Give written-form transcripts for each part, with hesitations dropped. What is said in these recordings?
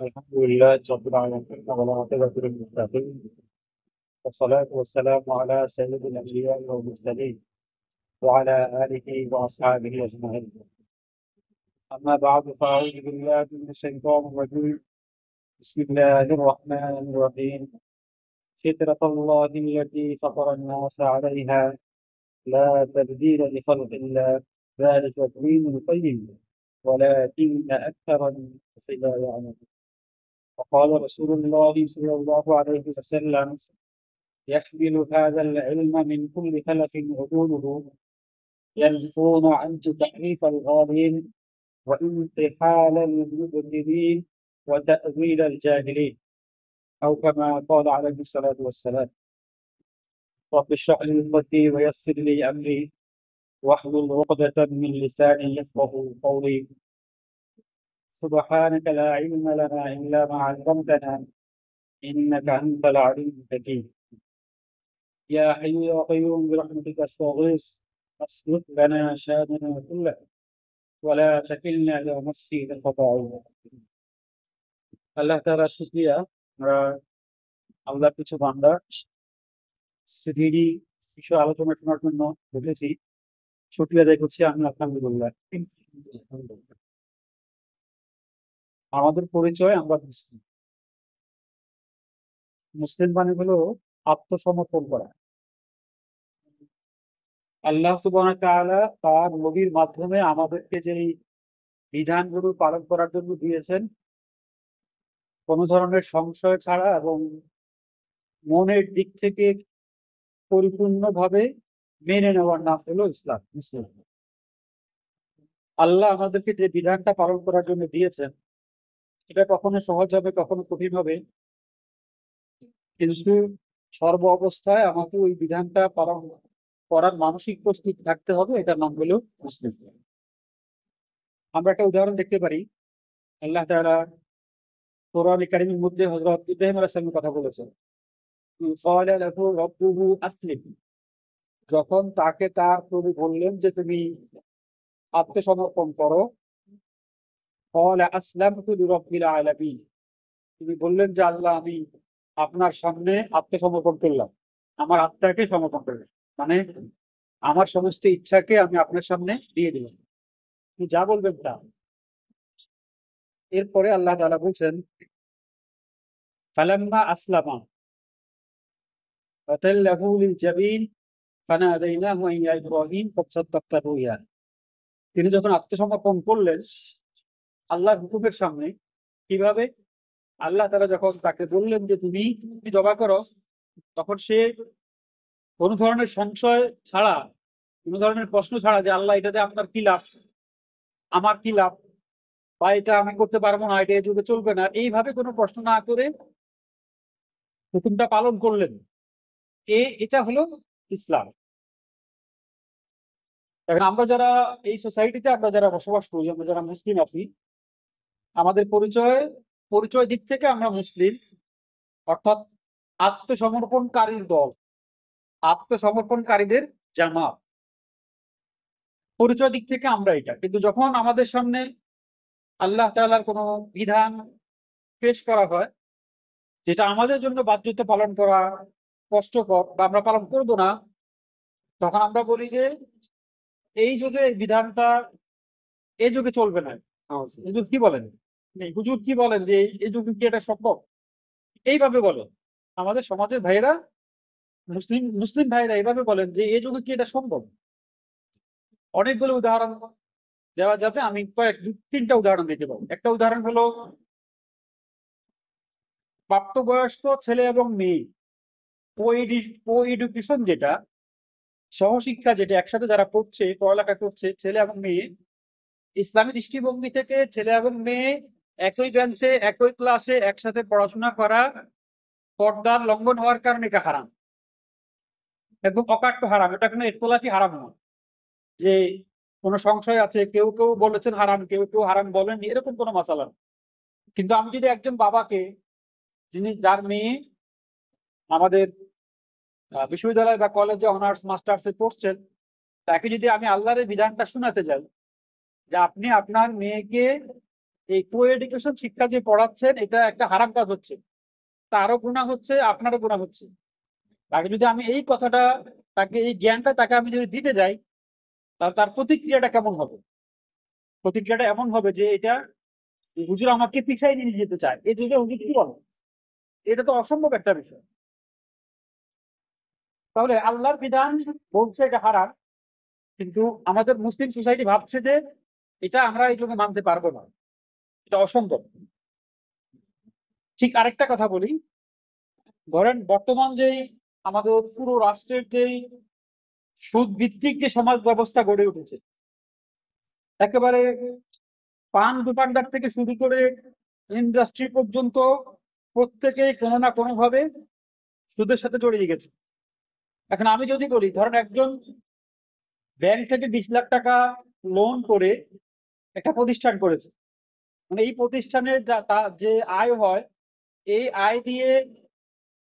الحمد لله رب العالمين والعاقبة للمتقين والصلاة والسلام على سيد الأنبياء والمرسلين وعلى آله وأصحابه أجمعين. أما بعد فأعوذ بالله من الشيطان الرجيم. بسم الله الرحمن الرحيم. فطرة الله التي فطر الناس عليها لا تبديل لخلق الله ذلك الدين القيم ولكن أكثر الناس لا يعلمون. وقال رسول الله صلى الله عليه وسلم: يحمل هذا العلم من كل خلف عدوله ينفون عنه تحريف الغالين وانتحال المبتدئين وتأويل الجاهلين، أو كما قال عليه الصلاة والسلام. رب اشرح لي صدري ويسر لي أمري واحلل عقدة من لساني يفقه قولي. سبحانك لا علم لنا إلا ما علمتنا إنك أنت العليم الحكيم. يا حي يا قيوم برحمتك استغيث اصلح لنا شاننا كله ولا تكلنا الى نفسي طرفة عين. আল্লাহ তাআলার শুকরিয়া। আমরা আল্লাহর কিছু বান্দা সিডি কিছু আলোচনা শোনার জন্য বসেছি। শুকরিয়া আদায় করছি আমি আলহামদুলিল্লাহ। আমাদের পরিচয়, আমরা মুসলিম। মুসলিম মানে হলো আত্মসমর্পণ করা। আল্লাহ সুবহানাহু ওয়া তাআলা তার নবীর মাধ্যমে আমাদেরকে যেই বিধানগুলো পালন করার জন্য দিয়েছেন, কোনো ধরনের সংশয় ছাড়া এবং মনের দিক থেকে পরিপূর্ণভাবে মেনে নেওয়ার নাম হলো ইসলাম, মুসলিম। আল্লাহ আমাদেরকে যে বিধানটা পালন করার জন্য দিয়েছেন, এটা কখনো সহজ হবে, কখনো কঠিন হবে, কিন্তু সর্ব অবস্থায় আমাকে ওই বিধানটা পালন করার মানসিক প্রস্তুতি থাকতে হবে। এটার নাম হলো মুসলিম। আমরা একটা উদাহরণ দেখতে পারি। আল্লাহ তাআলা কোরআন কারীমের মধ্যে হযরত ইব্রাহিম আলাইহিস সালামের কথা বলেছেন। ক্বালা লাহু রাব্বুহু আসলিম। যখন তাকে তার প্রভু বললেন যে তুমি আত্মসমর্পণ করো, ক্বালা আসলামতু লিরাব্বিল আলামিন। তিনি বললেন যে আল্লাহ, আমি আপনার সামনে আত্মসমর্পণ করলাম, আমার আত্মাকে সমর্পণ করলাম, মানে আমার সমস্ত ইচ্ছাকে আমি আপনার সামনে দিয়ে দিলাম, আপনি যা বলবেন তা। এরপরে আল্লাহ তাআলা বলছেন, ফালাম্মা আসলামা ওয়াতাল্লাহু লিল জাবিন ফানাদাইনাহু ইয়া ইব্রাহিম ক্বাদ সাদ্দাকতা রুইয়া। তিনি যখন আত্মসমর্পণ করলেন আল্লাহর হুকুমের সামনে, কিভাবে? আল্লাহ তাআলা যখন তাকে বললেন যে তুমি জবা করো, তখন সে কোনো ধরনের সংশয় ছাড়া, কোনো ধরনের প্রশ্ন ছাড়া যে আল্লাহ এটাতে আপনার কি লাভ, আমার কি লাভ, বা এটা আমি করতে পারবো না, এটা এই যুগে চলবে না, এইভাবে কোনো প্রশ্ন না করে হুকুমটা পালন করলেন। এটা হলো ইসলাম। এখন আমরা যারা এই সোসাইটিতে আমরা যারা বসবাস করি, আমরা যারা মুসলিম আছি, আমাদের পরিচয় দিক থেকে আমরা মুসলিম, অর্থাৎ আত্মসমর্পণকারীর দল, আত্মসমর্পণকারীদের জামাত। পরিচয় দিক থেকে আমরা এটা, কিন্তু যখন আমাদের সামনে আল্লাহ তাআলার কোনো বিধান পেশ করা হয় যেটা আমাদের জন্য বাধ্যতা পালন করা কষ্টকর বা আমরা পালন করব না, তখন আমরা বলি যে এই যুগে এই বিধানটা এই যুগে চলবে না। হুজুর কি বলেন, হুজুর কি বলেন যে এই যুগে কি এটা সম্ভব, এইভাবে বলে আমাদের সমাজের ভাইয়েরা, মুসলিম মুসলিম ভাইয়েরা এইভাবে বলেন যে এই যুগে কি এটা সম্ভব। অনেকগুলো উদাহরণ দেওয়া যাবে, আমি তিনটা উদাহরণ দিতে পারবো। একটা উদাহরণ হলো প্রাপ্তবয়স্ক ছেলে এবং মেয়ে, কো এডুকেশন, যেটা সহশিক্ষা, যেটা একসাথে যারা পড়ছে, পড়ালেখা করছে, ছেলে এবং মেয়ে, ইসলামী দৃষ্টিভঙ্গি থেকে ছেলে এবং মেয়ে একই বেঞ্চে একই ক্লাসে একসাথে পড়াশোনা করা পর্দার লঙ্ঘন হওয়ার কারণে এটা হারাম, একদম অকাট্য হারাম। এটা কোনো ইখতিলাফি হারাম নয় যে কোনো সংশয় আছে, কেউ কেউ বলেছেন হারাম, কেউ কেউ হারাম বলেননি, এরকম কোনো মাসালা না। কিন্তু আমি যদি একজন বাবাকে, যার মেয়ে আমাদের বিশ্ববিদ্যালয় বা কলেজে অনার্স মাস্টার্সে পড়ছেন, তাকে যদি আমি আল্লাহর বিধানটা শোনাতে যাই যে আপনি আপনার মেয়েকে এই কো এডুকেশন শিক্ষা যে পড়াচ্ছেন এটা একটা হারাম কাজ হচ্ছে, তারও গুনাহ হচ্ছে, আপনারও গুনাহ হচ্ছে। তাকে যদি আমি এই কথাটা, তাকে এই জ্ঞানটা তাকে আমি যদি দিতে যাই, তাহলে তার প্রতিক্রিয়াটা কেমন হবে? প্রতিক্রিয়াটা এমন হবে যে এটা হুজুর আমাকে পিছাই নিয়ে যেতে চায়, এই যুগে হুজুর কি বলে? এটা তো অসম্ভব একটা বিষয়। তাহলে আল্লাহর বিধান বলছে এটা হারাম, কিন্তু আমাদের মুসলিম সোসাইটি ভাবছে যে এটা আমরা এই যুগে মানতে পারবো না, এটা অসম্ভব। ঠিক আরেকটা কথা বলি, ধরেন বর্তমান যেই আমাদের পুরো রাষ্ট্রের যেই সুদ ভিত্তিক যে সমাজ ব্যবস্থা গড়ে উঠেছে, একেবারে পান দোকানদার থেকে শুরু করে ইন্ডাস্ট্রি পর্যন্ত প্রত্যেকে কোনো না কোনো ভাবে সুদের সাথে জড়িয়ে গেছে। এখন আমি যদি বলি, ধরেন একজন ব্যাংক থেকে 20 লাখ টাকা লোন করে একটা প্রতিষ্ঠান করেছে, মানে এই প্রতিষ্ঠানের যে আয় হয়, এই আয় দিয়ে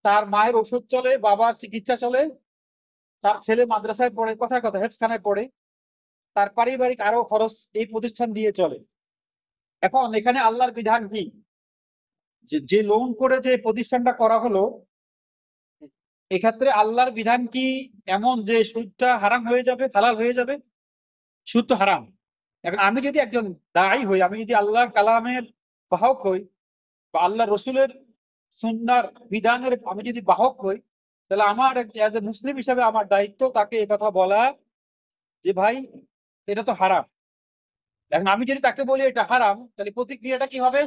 তার মায়ের ওষুধ চলে, বাবার চিকিৎসা চলে, তার ছেলে মাদ্রাসায় পড়ে, কথার কথা হেফখানায় পড়ে, তার পারিবারিক আরো খরচ এই প্রতিষ্ঠান দিয়ে চলে। এখন এখানে আল্লাহর বিধান কি? যে লোন করে যে প্রতিষ্ঠানটা করা হলো, এক্ষেত্রে আল্লাহর বিধান কি এমন যে সুদটা হারাম হয়ে যাবে, হালাল হয়ে যাবে? সুদ তো হারাম। এখন আমি যদি একজন দায়ী হই, আমি যদি আল্লাহর কালামের বাহক হই, বা আল্লাহ রসুলের সুন্নার বিধানের আমি যদি বাহক হই, তাহলে আমার এজ এ মুসলিম হিসাবে আমার দায়িত্ব তাকে এই কথা বলা যে ভাই এটা তো হারাম। এখন আমি যদি তাকে বলি এটা হারাম, তাহলে প্রতিক্রিয়াটা কি হবে?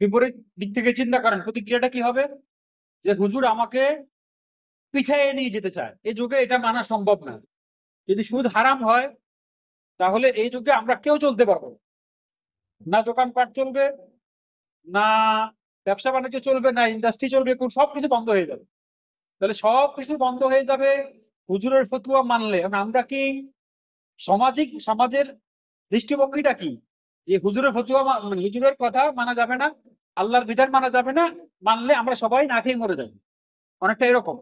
বিপরীত দিক থেকে চিন্তা করেন, প্রতিক্রিয়াটা কি হবে? যে হুজুর আমাকে পিছাইয়ে নিয়ে যেতে চায়, এই যুগে এটা মানা সম্ভব না। যদি সুদ হারাম হয়, তাহলে এই যুগে আমরা কেউ চলতে পারবো না, দোকানপাট চলবে না, ব্যবসা বাণিজ্য চলবে না, ইন্ডাস্ট্রি চলবে, কোন সবকিছু বন্ধ হয়ে যাবে। তাহলে সবকিছু বন্ধ হয়ে যাবে হুজুরের ফতুয়া মানলে। আমরা কি সমাজের দৃষ্টিভঙ্গিটা কি? যে হুজুরের ফতুয়া মানে হুজুরের কথা মানা যাবে না, আল্লাহর বিধান মানা যাবে না, মানলে আমরা সবাই না খেয়ে মরে যাবো, অনেকটা এরকম।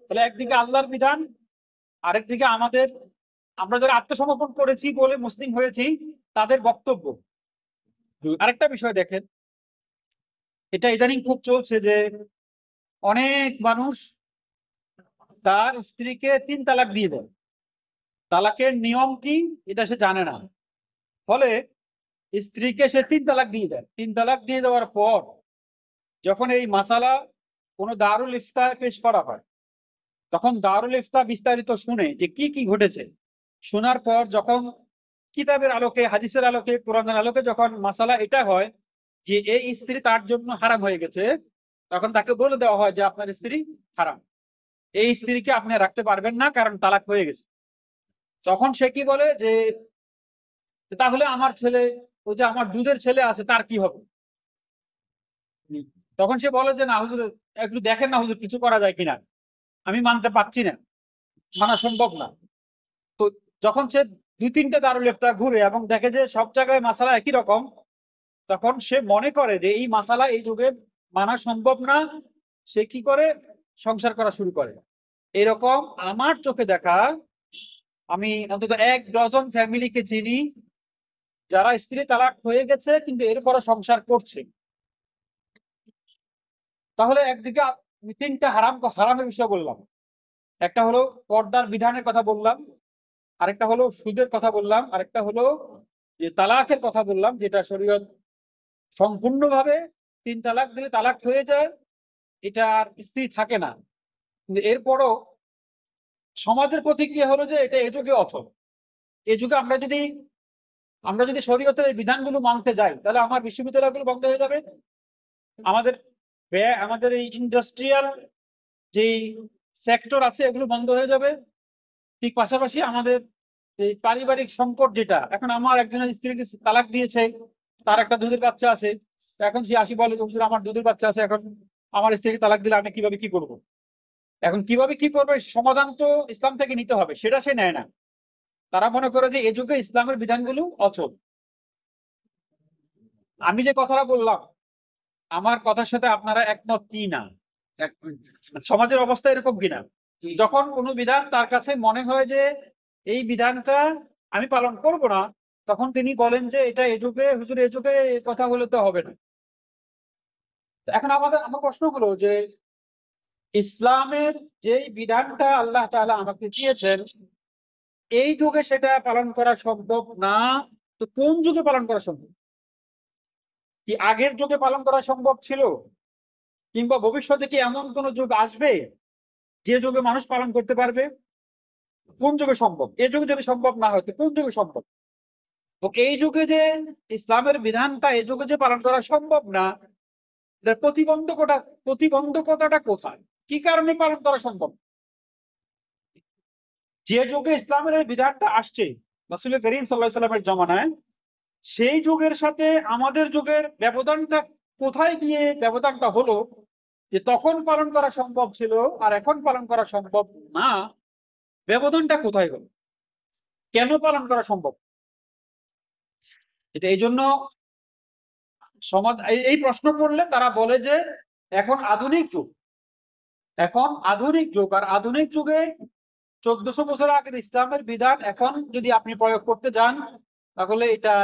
তাহলে একদিকে আল্লাহর বিধান, আরেকদিকে আমরা যারা আত্মসমর্পণ করেছি বলে মুসলিম হয়েছি তাদের বক্তব্য। আরেকটা বিষয় দেখেন, এটা ইদানিং খুব চলছে যে অনেক মানুষ তার স্ত্রীকে 3 তালাক দিয়ে দেয়। তালাকের নিয়ম কি এটা সে জানে না, ফলে স্ত্রীকে সে 3 তালাক দিয়ে দেয়। 3 তালাক দিয়ে দেওয়ার পর যখন এই মাসালা কোনো দারুল ইফতায় পেশ করা হয়, তখন দারুল ইফতা বিস্তারিত শুনে যে কি কি ঘটেছে, শোনার পর যখন কিতাবের আলোকে, হাদিসের আলোকে, কোরআনের আলোকে যখন মাসালা এটা হয় যে এই স্ত্রী তার জন্য হারাম হয়ে গেছে, তখন তাকে বলে দেওয়া হয় যে আপনার স্ত্রী হারাম, এই স্ত্রীকে আপনি রাখতে পারবেন না, কারণ তালাক হয়ে গেছে। তখন সে কি বলে যে তাহলে আমার ছেলে, ওই যে আমার দুধের ছেলে আছে, তার কি হবে? তখন সে বলে যে না হুজুর, একটু দেখেন না হুজুর, কিছু করা যায় কিনা, আমি মানতে পারছি না, মানা সম্ভব না। তো যখন সে 2-3টে দারুল ইফতা ঘুরে এবং দেখে যে সব জায়গায় মাসালা একই রকম, তখন সে মনে করে যে এই মাসালা এই যুগে মানা সম্ভব না। সে কি করে? সংসার করা শুরু করে। এরকম আমার চোখে দেখা আমি অন্তত 1 ডজন ফ্যামিলিকে চিনি যারা স্ত্রী তালাক হয়ে গেছে কিন্তু এরপরে সংসার করছে। তাহলে একদিকে আমি 3টা হারামের বিষয় বললাম, একটা হলো পর্দার বিধানের কথা বললাম, আরেকটা হলো সুদের কথা বললাম, আরেকটা হলো যে তালাকের কথা বললাম, যেটা শরীয়ত সম্পূর্ণভাবে 3 তালাক দিলে তালাক হয়ে যায়, এটা আর স্ত্রী থাকে না। কিন্তু এরপরও সমাজের প্রতিক্রিয়া হলো যে এটা এ যুগে অচল। এ যুগে আমরা যদি শরীয়তের এই বিধানগুলো মানতে যাই, তাহলে আমার বিশ্ববিদ্যালয়গুলো বন্ধ হয়ে যাবে, আমাদের আমাদের এই ইন্ডাস্ট্রিয়াল যেই সেক্টর আছে এগুলো বন্ধ হয়ে যাবে। ঠিক পাশাপাশি আমাদের এই পারিবারিক সংকট, যেটা এখন আমার একজনের স্ত্রীকে তালাক দিয়েছে, তার একটা দুধের বাচ্চা আছে, এখন সে আসি বলে হুজুর আমার দুধের বাচ্চা আছে, এখন আমার স্ত্রীকে তালাক দিলে আমি কিভাবে কি করব? এখন কিভাবে কি করবে সমাধান তো ইসলাম থেকে নিতে হবে, সেটা সে নেয় না। তারা মনে করে যে এ যুগে ইসলামের বিধানগুলো অচল। আমি যে কথাটা বললাম, আমার কথার সাথে আপনারা একমত কি না? সমাজের অবস্থা এরকম কিনা? যখন কোনো বিধান তার কাছে মনে হয় যে এই বিধানটা আমি পালন করব না, তখন তিনি বলেন যে এটা এ যুগে, হুজুর এ যুগে এই কথা বলে তো হবে না। এখন আমার প্রশ্ন হলো যে ইসলামের যে বিধানটা আল্লাহ তাআলা আমাকে দিয়েছেন, এই যুগে সেটা পালন করা সম্ভব না, তো কোন যুগে পালন করা সম্ভব? কি আগের যুগে পালন করা সম্ভব ছিল, কিংবা ভবিষ্যতে কি এমন কোন যুগ আসবে যে যুগে মানুষ পালন করতে পারবে? কোন যুগে সম্ভব? এই যুগে যদি সম্ভব না হয় তো কোন যুগে সম্ভব? তো এই যুগে যে ইসলামের বিধানটা এই যুগে যে পালন করা সম্ভব না, এটার প্রতিবন্ধকতাটা কোথায়? কি কারণে পালন করা সম্ভব? যে যুগে ইসলামের এই বিধানটা আসছে রাসূল করিম সাল্লাল্লাহু আলাইহি সাল্লামের জামানায়, সেই যুগের সাথে আমাদের যুগের ব্যবধানটা কোথায় গিয়ে ব্যবধানটা হলো, যে তখন পালন করা সম্ভব ছিল আর এখন পালন করা সম্ভব না? ব্যবধানটা কোথায় হলো? কেন পালন করা সম্ভব? এটা এই জন্য সমাজ এই প্রশ্ন করলে তারা বলে যে এখন আধুনিক যুগ, এখন আধুনিক যুগ, আর আধুনিক যুগে 1400 বছর আগের ইসলামের বিধান এখন যদি আপনি প্রয়োগ করতে যান, তাহলে এটা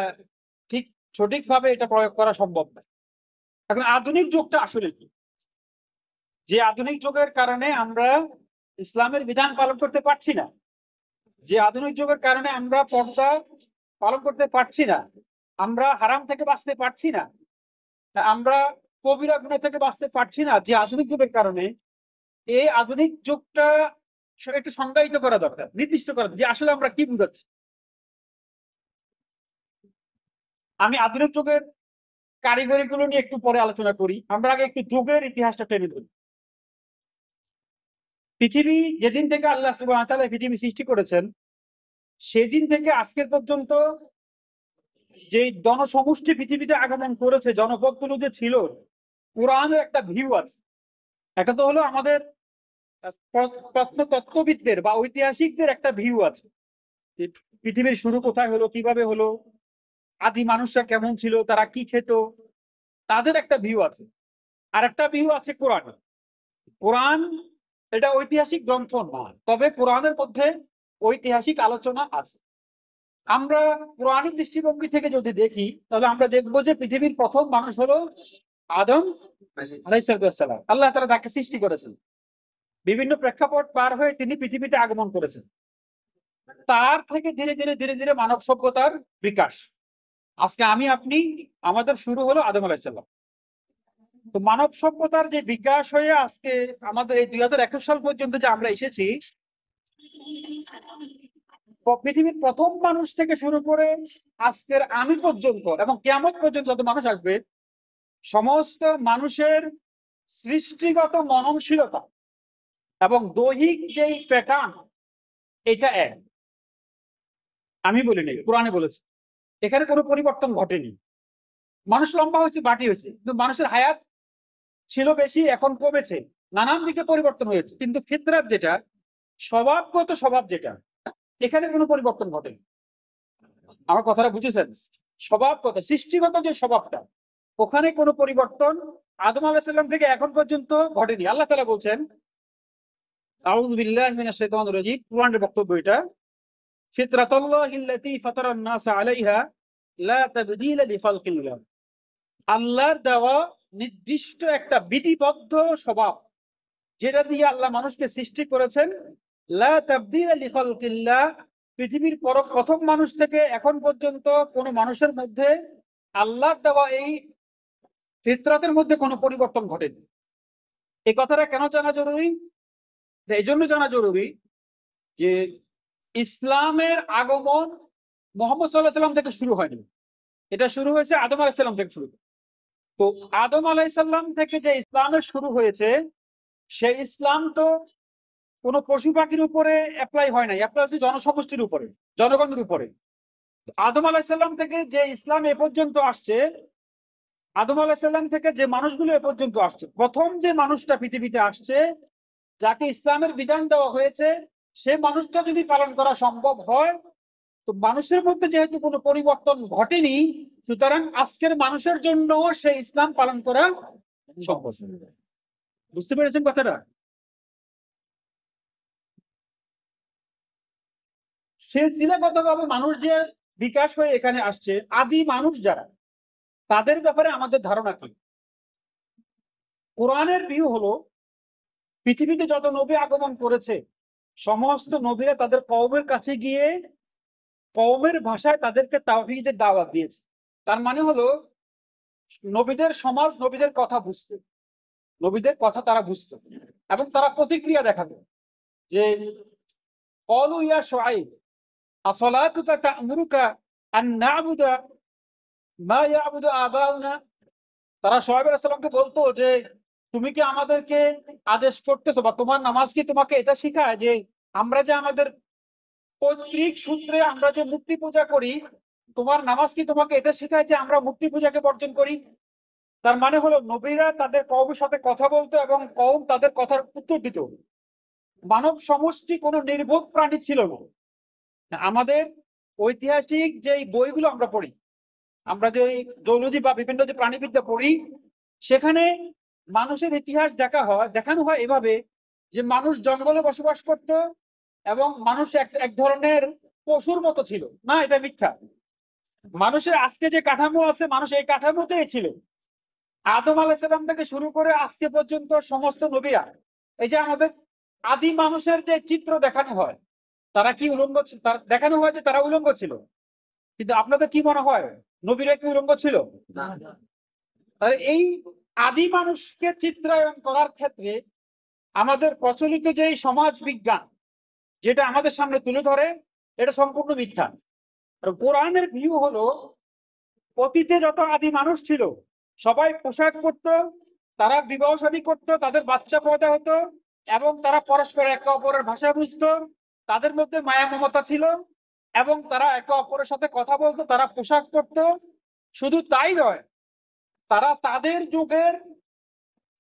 ঠিক সঠিকভাবে এটা প্রয়োগ করা সম্ভব না। এখন আধুনিক যুগটা আসলে কি? যে আধুনিক যুগের কারণে আমরা ইসলামের বিধান পালন করতে পারছি না, যে আধুনিক যুগের কারণে আমরা পর্দা পালন করতে পারছি না, আমরা হারাম থেকে বাঁচতে পারছি না, আমরা কবিরা গুনাহ থেকে বাঁচতে পারছি না, যে আধুনিক যুগের কারণে, এই আধুনিক যুগটা একটু সংজ্ঞায়িত করা দরকার, নির্দিষ্ট করা, যে আসলে আমরা কি বুঝাচ্ছি। আমি আধুনিক যুগের কারিগরি গুলো নিয়ে একটু পরে আলোচনা করি, আমরা আগে একটু যুগের ইতিহাসটা টেনে ধরি। পৃথিবী যেদিন থেকে আল্লাহ সুবহানাহু ওয়া তাআলা পৃথিবী সৃষ্টি করেছেন, সেদিন থেকে আজকের পর্যন্ত যে জনসমষ্টি পৃথিবীতে আগমন করেছে, জনপদগুলো যে ছিল, কোরআনের একটা ভিউ আছে। একটা তো হলো আমাদের প্রত্নতত্ত্ববিদদের বা ঐতিহাসিকদের একটা ভিউ আছে, যে পৃথিবীর শুরু কোথায় হলো, কিভাবে হলো, আদি মানুষরা কেমন ছিল, তারা কি খেত, তাদের একটা ভিউ আছে। আর একটা ভিউ আছে কোরআন। কোরআন এটা ঐতিহাসিক গ্রন্থ না, তবে কোরআনের মধ্যে ঐতিহাসিক আলোচনা আছে। আমরা কোরআনিক দৃষ্টিভঙ্গি থেকে যদি দেখি, তাহলে আমরা দেখবো যে পৃথিবীর প্রথম মানুষ হলো আদম আলাইহিস সালাম। আল্লাহ তাআলা তাকে সৃষ্টি করেছেন, বিভিন্ন প্রেক্ষাপট পার হয়ে তিনি পৃথিবীতে আগমন করেছেন। তার থেকে ধীরে ধীরে ধীরে ধীরে মানব সভ্যতার বিকাশ। আজকে আমি আপনি, আমাদের শুরু হলো আদম আলাইহিস সালাম। তো মানব সভ্যতার যে বিকাশ হয়ে আজকে আমাদের এই 2021 সাল পর্যন্ত যে আমরা এসেছি, পৃথিবীর প্রথম মানুষ থেকে শুরু করে আজকের আমি পর্যন্ত এবং কিয়ামত পর্যন্ত যত মানুষ আসবে, সমস্ত মানুষের সৃষ্টিগত মননশীলতা এবং দৈহিক যেই প্যাটার্ন, এটা এক। আমি বলিনি, কোরআনে বলেছে। এখানে কোনো পরিবর্তন ঘটেনি। মানুষ লম্বা হয়েছে, বাটি হয়েছে, কিন্তু মানুষের হায়াত ছিল বেশি, এখন কমেছে, নানান দিকে পরিবর্তন হয়েছে, কিন্তু ফিতরাত যেটা, স্বভাবগত স্বভাব যেটা, এখানে কোনো পরিবর্তন ঘটেনি। আমার কথাটা বুঝেছেন? স্বভাবগত সৃষ্টিগত যে স্বভাবটা, ওখানে কোনো পরিবর্তন আদম আলাইহিস সালাম থেকে এখন পর্যন্ত ঘটেনি। আল্লাহ তাআলা বলছেন, আউযু বিল্লাহি মিনাশ শাইতানির রাজীম, কোরআনের বক্তব্য এটা, ফিতরাতাল্লাহিল্লাতী ফাতারান নাস আলাইহা লা তাবদীলা লিখালকিল্লাহ। আল্লাহর দেওয়া নির্দিষ্ট একটা বিধিবদ্ধ স্বভাব, যেটা দিয়ে আল্লাহ মানুষকে সৃষ্টি করেছেন, লা তাবদীলা লিখালকিল্লাহ। পৃথিবীর প্রথম মানুষ থেকে এখন পর্যন্ত কোন মানুষের মধ্যে আল্লাহর দেওয়া এই ফিতরাতের মধ্যে কোনো পরিবর্তন ঘটেনি। এই কথাটা কেন জানা জরুরি? এই জন্য জানা জরুরি যে ইসলামের আগমন মুহাম্মদ সাল্লাল্লাহু আলাইহি সাল্লাম থেকে শুরু হয়নি, এটা শুরু হয়েছে আদম আলাইহিস সালাম থেকে শুরু। তো আদম আলাইহিস সালাম থেকে যে ইসলামের শুরু হয়েছে, সেই ইসলাম তো কোনো পশু পাখির উপরে অ্যাপ্লাই হয় নাই, অ্যাপ্লাই হচ্ছে জনসমষ্টির উপরে, জনগণের উপরে। আদম আলাইহিস সালাম থেকে যে ইসলাম এ পর্যন্ত আসছে, আদম আলাইহিস সালাম থেকে যে মানুষগুলো এ পর্যন্ত আসছে, প্রথম যে মানুষটা পৃথিবীতে আসছে, যাকে ইসলামের বিধান দেওয়া হয়েছে, সে মানুষটা যদি পালন করা সম্ভব হয়, তো মানুষের মধ্যে যেহেতু কোনো পরিবর্তন ঘটেনি, সুতরাং আজকের মানুষের জন্য সেই ইসলাম পালন করা সম্ভব। বুঝতে পেরেছেন কথাটা? সিলসিলাগতভাবে মানুষ যে বিকাশ হয়ে এখানে আসছে, আদি মানুষ যারা, তাদের ব্যাপারে আমাদের ধারণা কি? কোরআনের ভিউ হলো পৃথিবীতে যত নবী আগমন করেছে সমস্ত নবীরা তাদের কওমের কাছে গিয়ে কওমের ভাষায় তাদেরকে তাওহীদের দাওয়াত দিয়েছে। তার মানে হলো নবীদের সমাজ নবীদের কথা বুঝতো, নবীদের কথা তারা বুঝতো এবং তারা প্রতিক্রিয়া দেখাতো যে ক্বালু ইয়া শুআইব আসসালাতুকা তা'মুরুকা আন না'বুদা মা ইয়া'বুদু আবাউনা। তারা শুআইব আলাইহিস সালামকে বলতো যে তুমি কি আমাদেরকে আদেশ করতেছো বা তোমার নামাজ কি তোমাকে এটা শেখায় যে আমরা যে আমাদের পৈতৃক সূত্রে আমরা যে মূর্তি পূজা করি, তোমার নামাজ কি তোমাকে এটা শেখায় যে আমরা মূর্তি পূজাকে বর্জন করি? তার মানে হলো নবীরা তাদের কওমের সাথে কথা বলতো এবং কওম তাদের কথার উত্তর দিত। মানব সমষ্টি কোনো নির্বোধ প্রাণী ছিল না। আমাদের ঐতিহাসিক যে বইগুলো আমরা পড়ি, আমরা যে জুলজি বা বিভিন্ন যে প্রাণীবিদ্যা পড়ি, সেখানে মানুষের ইতিহাস দেখানো হয় এভাবে যে মানুষ জঙ্গলে বসবাস করত এবং মানুষ এক ধরনের পশুর মতো ছিল না, এটা মিথ্যা। মানুষের আজকে যে কাঠামো আছে মানুষ এই কাঠামোতেই ছিল। আদম আলাইহিস সালাম থেকে শুরু করে আজকে পর্যন্ত সমস্ত নবীরা, এই যে আমাদের আদি মানুষের যে চিত্র দেখানো হয়, তারা কি উলঙ্গ দেখানো হয় যে তারা উলঙ্গ ছিল, কিন্তু আপনাদের কি মনে হয় নবীরা কি উলঙ্গ ছিল? এই আদি মানুষকে চিত্রায়ন করার ক্ষেত্রে আমাদের প্রচলিত যে সমাজ বিজ্ঞান যেটা আমাদের সামনে তুলে ধরে, এটা সম্পূর্ণ মিথ্যা। কোরআনের ভিউ হলো অতীতে যত আদি মানুষ ছিল সবাই পোশাক করত, তারা বিবাহ শাদী করতো, তাদের বাচ্চা পয়দা হতো এবং তারা পরস্পর একে অপরের ভাষা বুঝতো, তাদের মধ্যে মায়া মমতা ছিল এবং তারা একে অপরের সাথে কথা বলতো, তারা পোশাক পরতো। শুধু তাই নয়, তারা তাদের যুগের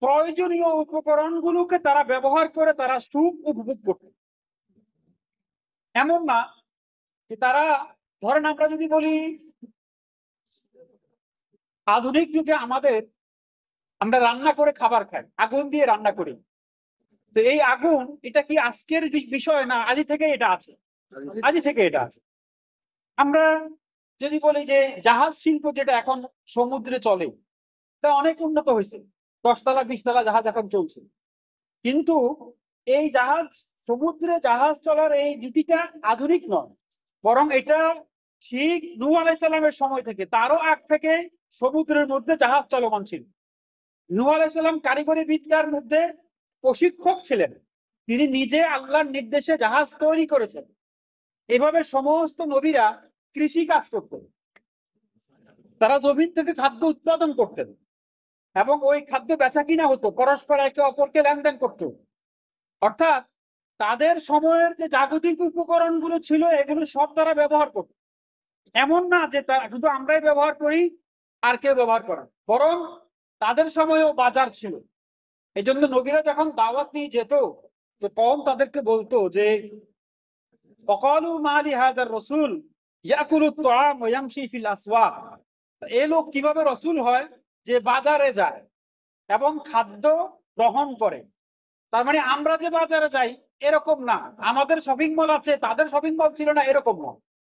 প্রয়োজনীয় উপকরণগুলোকে তারা ব্যবহার করে তারা সুখ উপভোগ করত। এমন না যে তারা, ধরেন আমরা যদি বলি আধুনিক যুগে আমরা রান্না করে খাবার খাই, আগুন দিয়ে রান্না করি। তো এই আগুন এটা কি আজকের বিষয় না, আদি থেকে এটা আছে, আদি থেকে এটা আছে। আমরা যদি বলি যে জাহাজ শিল্প যেটা এখন সমুদ্রে চলে, তা অনেক উন্নত হয়েছে, 10 তলা 20 তলা জাহাজ এখন চলছে। কিন্তু এই জাহাজ, সমুদ্রে জাহাজ চলার এই নীতিটা আধুনিক নয়, বরং এটা ঠিক নূহ আলাইহিস সালামের সময় থেকে, তারও আগ থেকে সমুদ্রের মধ্যে জাহাজ চলমান ছিল। নূহ আলাইহিস সালাম কারিগরি বিদ্যার মধ্যে প্রশিক্ষক ছিলেন, তিনি নিজে আল্লাহর নির্দেশে জাহাজ তৈরি করেছেন। এভাবে সমস্ত নবীরা কৃষি কাজ করতেন, তারা জমিন থেকে খাদ্য উৎপাদন করতেন এবং ওই খাদ্য বেচা কিনা হতো, পরস্পর একে অপরকে লেনদেন করত। অর্থাৎ তাদের সময়ের যে জাগতিক উপকরণগুলো ছিল এগুলো সব তারা ব্যবহার করত। এমন না যে শুধু আমরাই ব্যবহার করি আর কেউ ব্যবহার করে, বরং তাদের সময়েও বাজার ছিল। এই জন্য নবীরা যখন দাওয়াত নিয়ে যেত, তো কওম তাদেরকে বলতো যে ওয়াকালু মা লি হাযার রাসূল ইয়াকুলু আত-তাআম ওয়া ইয়ামশি ফিল আসওয়াক। এই লোক কিভাবে রাসূল হয় যে বাজারে যায় এবং খাদ্য গ্রহণ করে? তার মানে আমরা যে বাজারে যাই এরকম না, আমাদের শপিং মল আছে তাদের শপিং মল ছিল না এরকম না,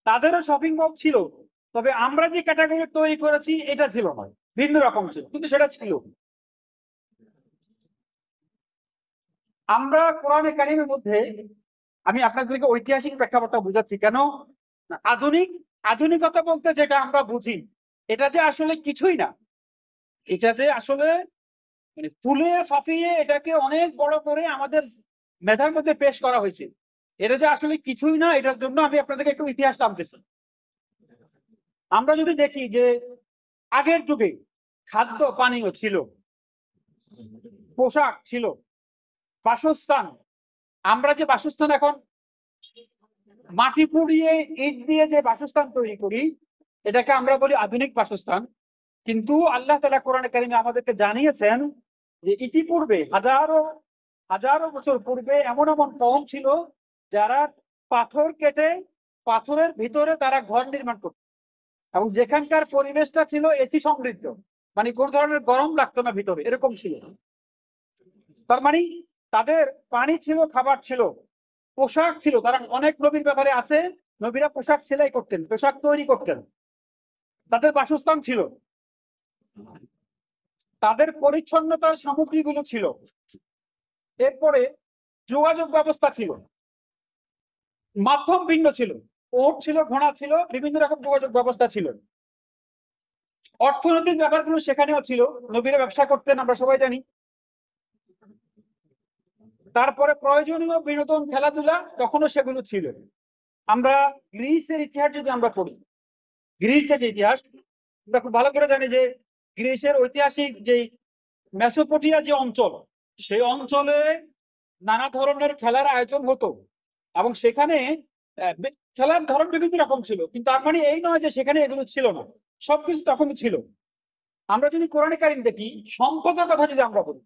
তাদেরও শপিং মল ছিল, তবে আমরা যে ক্যাটাগরি তৈরি করেছি এটা ছিল না, ভিন্ন রকম ছিল, কিন্তু সেটা ছিল। আমরা কোরআনে কারিমের মধ্যে, আমি আপনাদেরকে ঐতিহাসিক প্রেক্ষাপটটা বুঝাচ্ছি কেন। আধুনিক আধুনিকতা বলতে যেটা আমরা বুঝি, এটা যে আসলে কিছুই না, এটা যে আসলে মানে ফুলে ফাঁপিয়ে এটাকে অনেক বড় করে আমাদের মেধার মধ্যে পেশ করা হয়েছে, এটা যে আসলে কিছুই না, এটার জন্য আমি আপনাদেরকে একটু ইতিহাস টানতেছি। আমরা যদি দেখি যে আগের যুগে খাদ্য পানীয় ছিল, পোশাক ছিল, বাসস্থান, আমরা যে বাসস্থান এখন মাটি পুড়িয়ে ইট দিয়ে যে বাসস্থান তৈরি করি এটাকে আমরা বলি আধুনিক বাসস্থান। কিন্তু আল্লাহ তাআলা কোরআনে কারিমে আমাদেরকে জানিয়েছেন যে ইতিপূর্বে হাজারো হাজারো বছর পূর্বে এমন এমন কওম ছিল যারা পাথর কেটে পাথরের ভিতরে তারা ঘর নির্মাণ করত এবং যেখানকার পরিবেশটা ছিল এসি সমৃদ্ধ, মানে কোন ধরনের গরম লাগতো না ভিতরে, এরকম ছিল। তার মানে তাদের পানি ছিল, খাবার ছিল, পোশাক ছিল। তারা অনেক নবীর ব্যাপারে আছে নবীরা পোশাক সেলাই করতেন, পোশাক তৈরি করতেন, তাদের বাসস্থান ছিল, তাদের পরিচ্ছন্নতার সামগ্রীগুলো ছিল। এরপরে যোগাযোগ ব্যবস্থা ছিল, মাধ্যম ভিন্ন ছিল, ওট ছিল, ঘোড়া ছিল, বিভিন্ন রকম যোগাযোগ ব্যবস্থা ছিল। অর্থনৈতিক ব্যাপারগুলো সেখানেও ছিল, নবীরা ব্যবসা করতেন, আমরা সবাই জানি। তারপরে প্রয়োজনীয় বিনোদন, খেলাধুলা তখনও সেগুলো ছিল। আমরা গ্রিসের ইতিহাস যদি আমরা পড়ি, গ্রিসের ইতিহাস আমরা খুব ভালো করে জানি যে গ্রিসের ঐতিহাসিক যে মেসোপটেমিয়া যে অঞ্চল, সেই অঞ্চলে নানা ধরনের খেলার আয়োজন হতো এবং সেখানে খেলার ধরন বিভিন্ন রকম ছিল, কিন্তু তার মানে এই নয় যে সেখানে এগুলো ছিল না, সবকিছু তখনই ছিল। আমরা যদি কোরআনে কারীম দেখি, সম্পদের কথা যদি আমরা বলি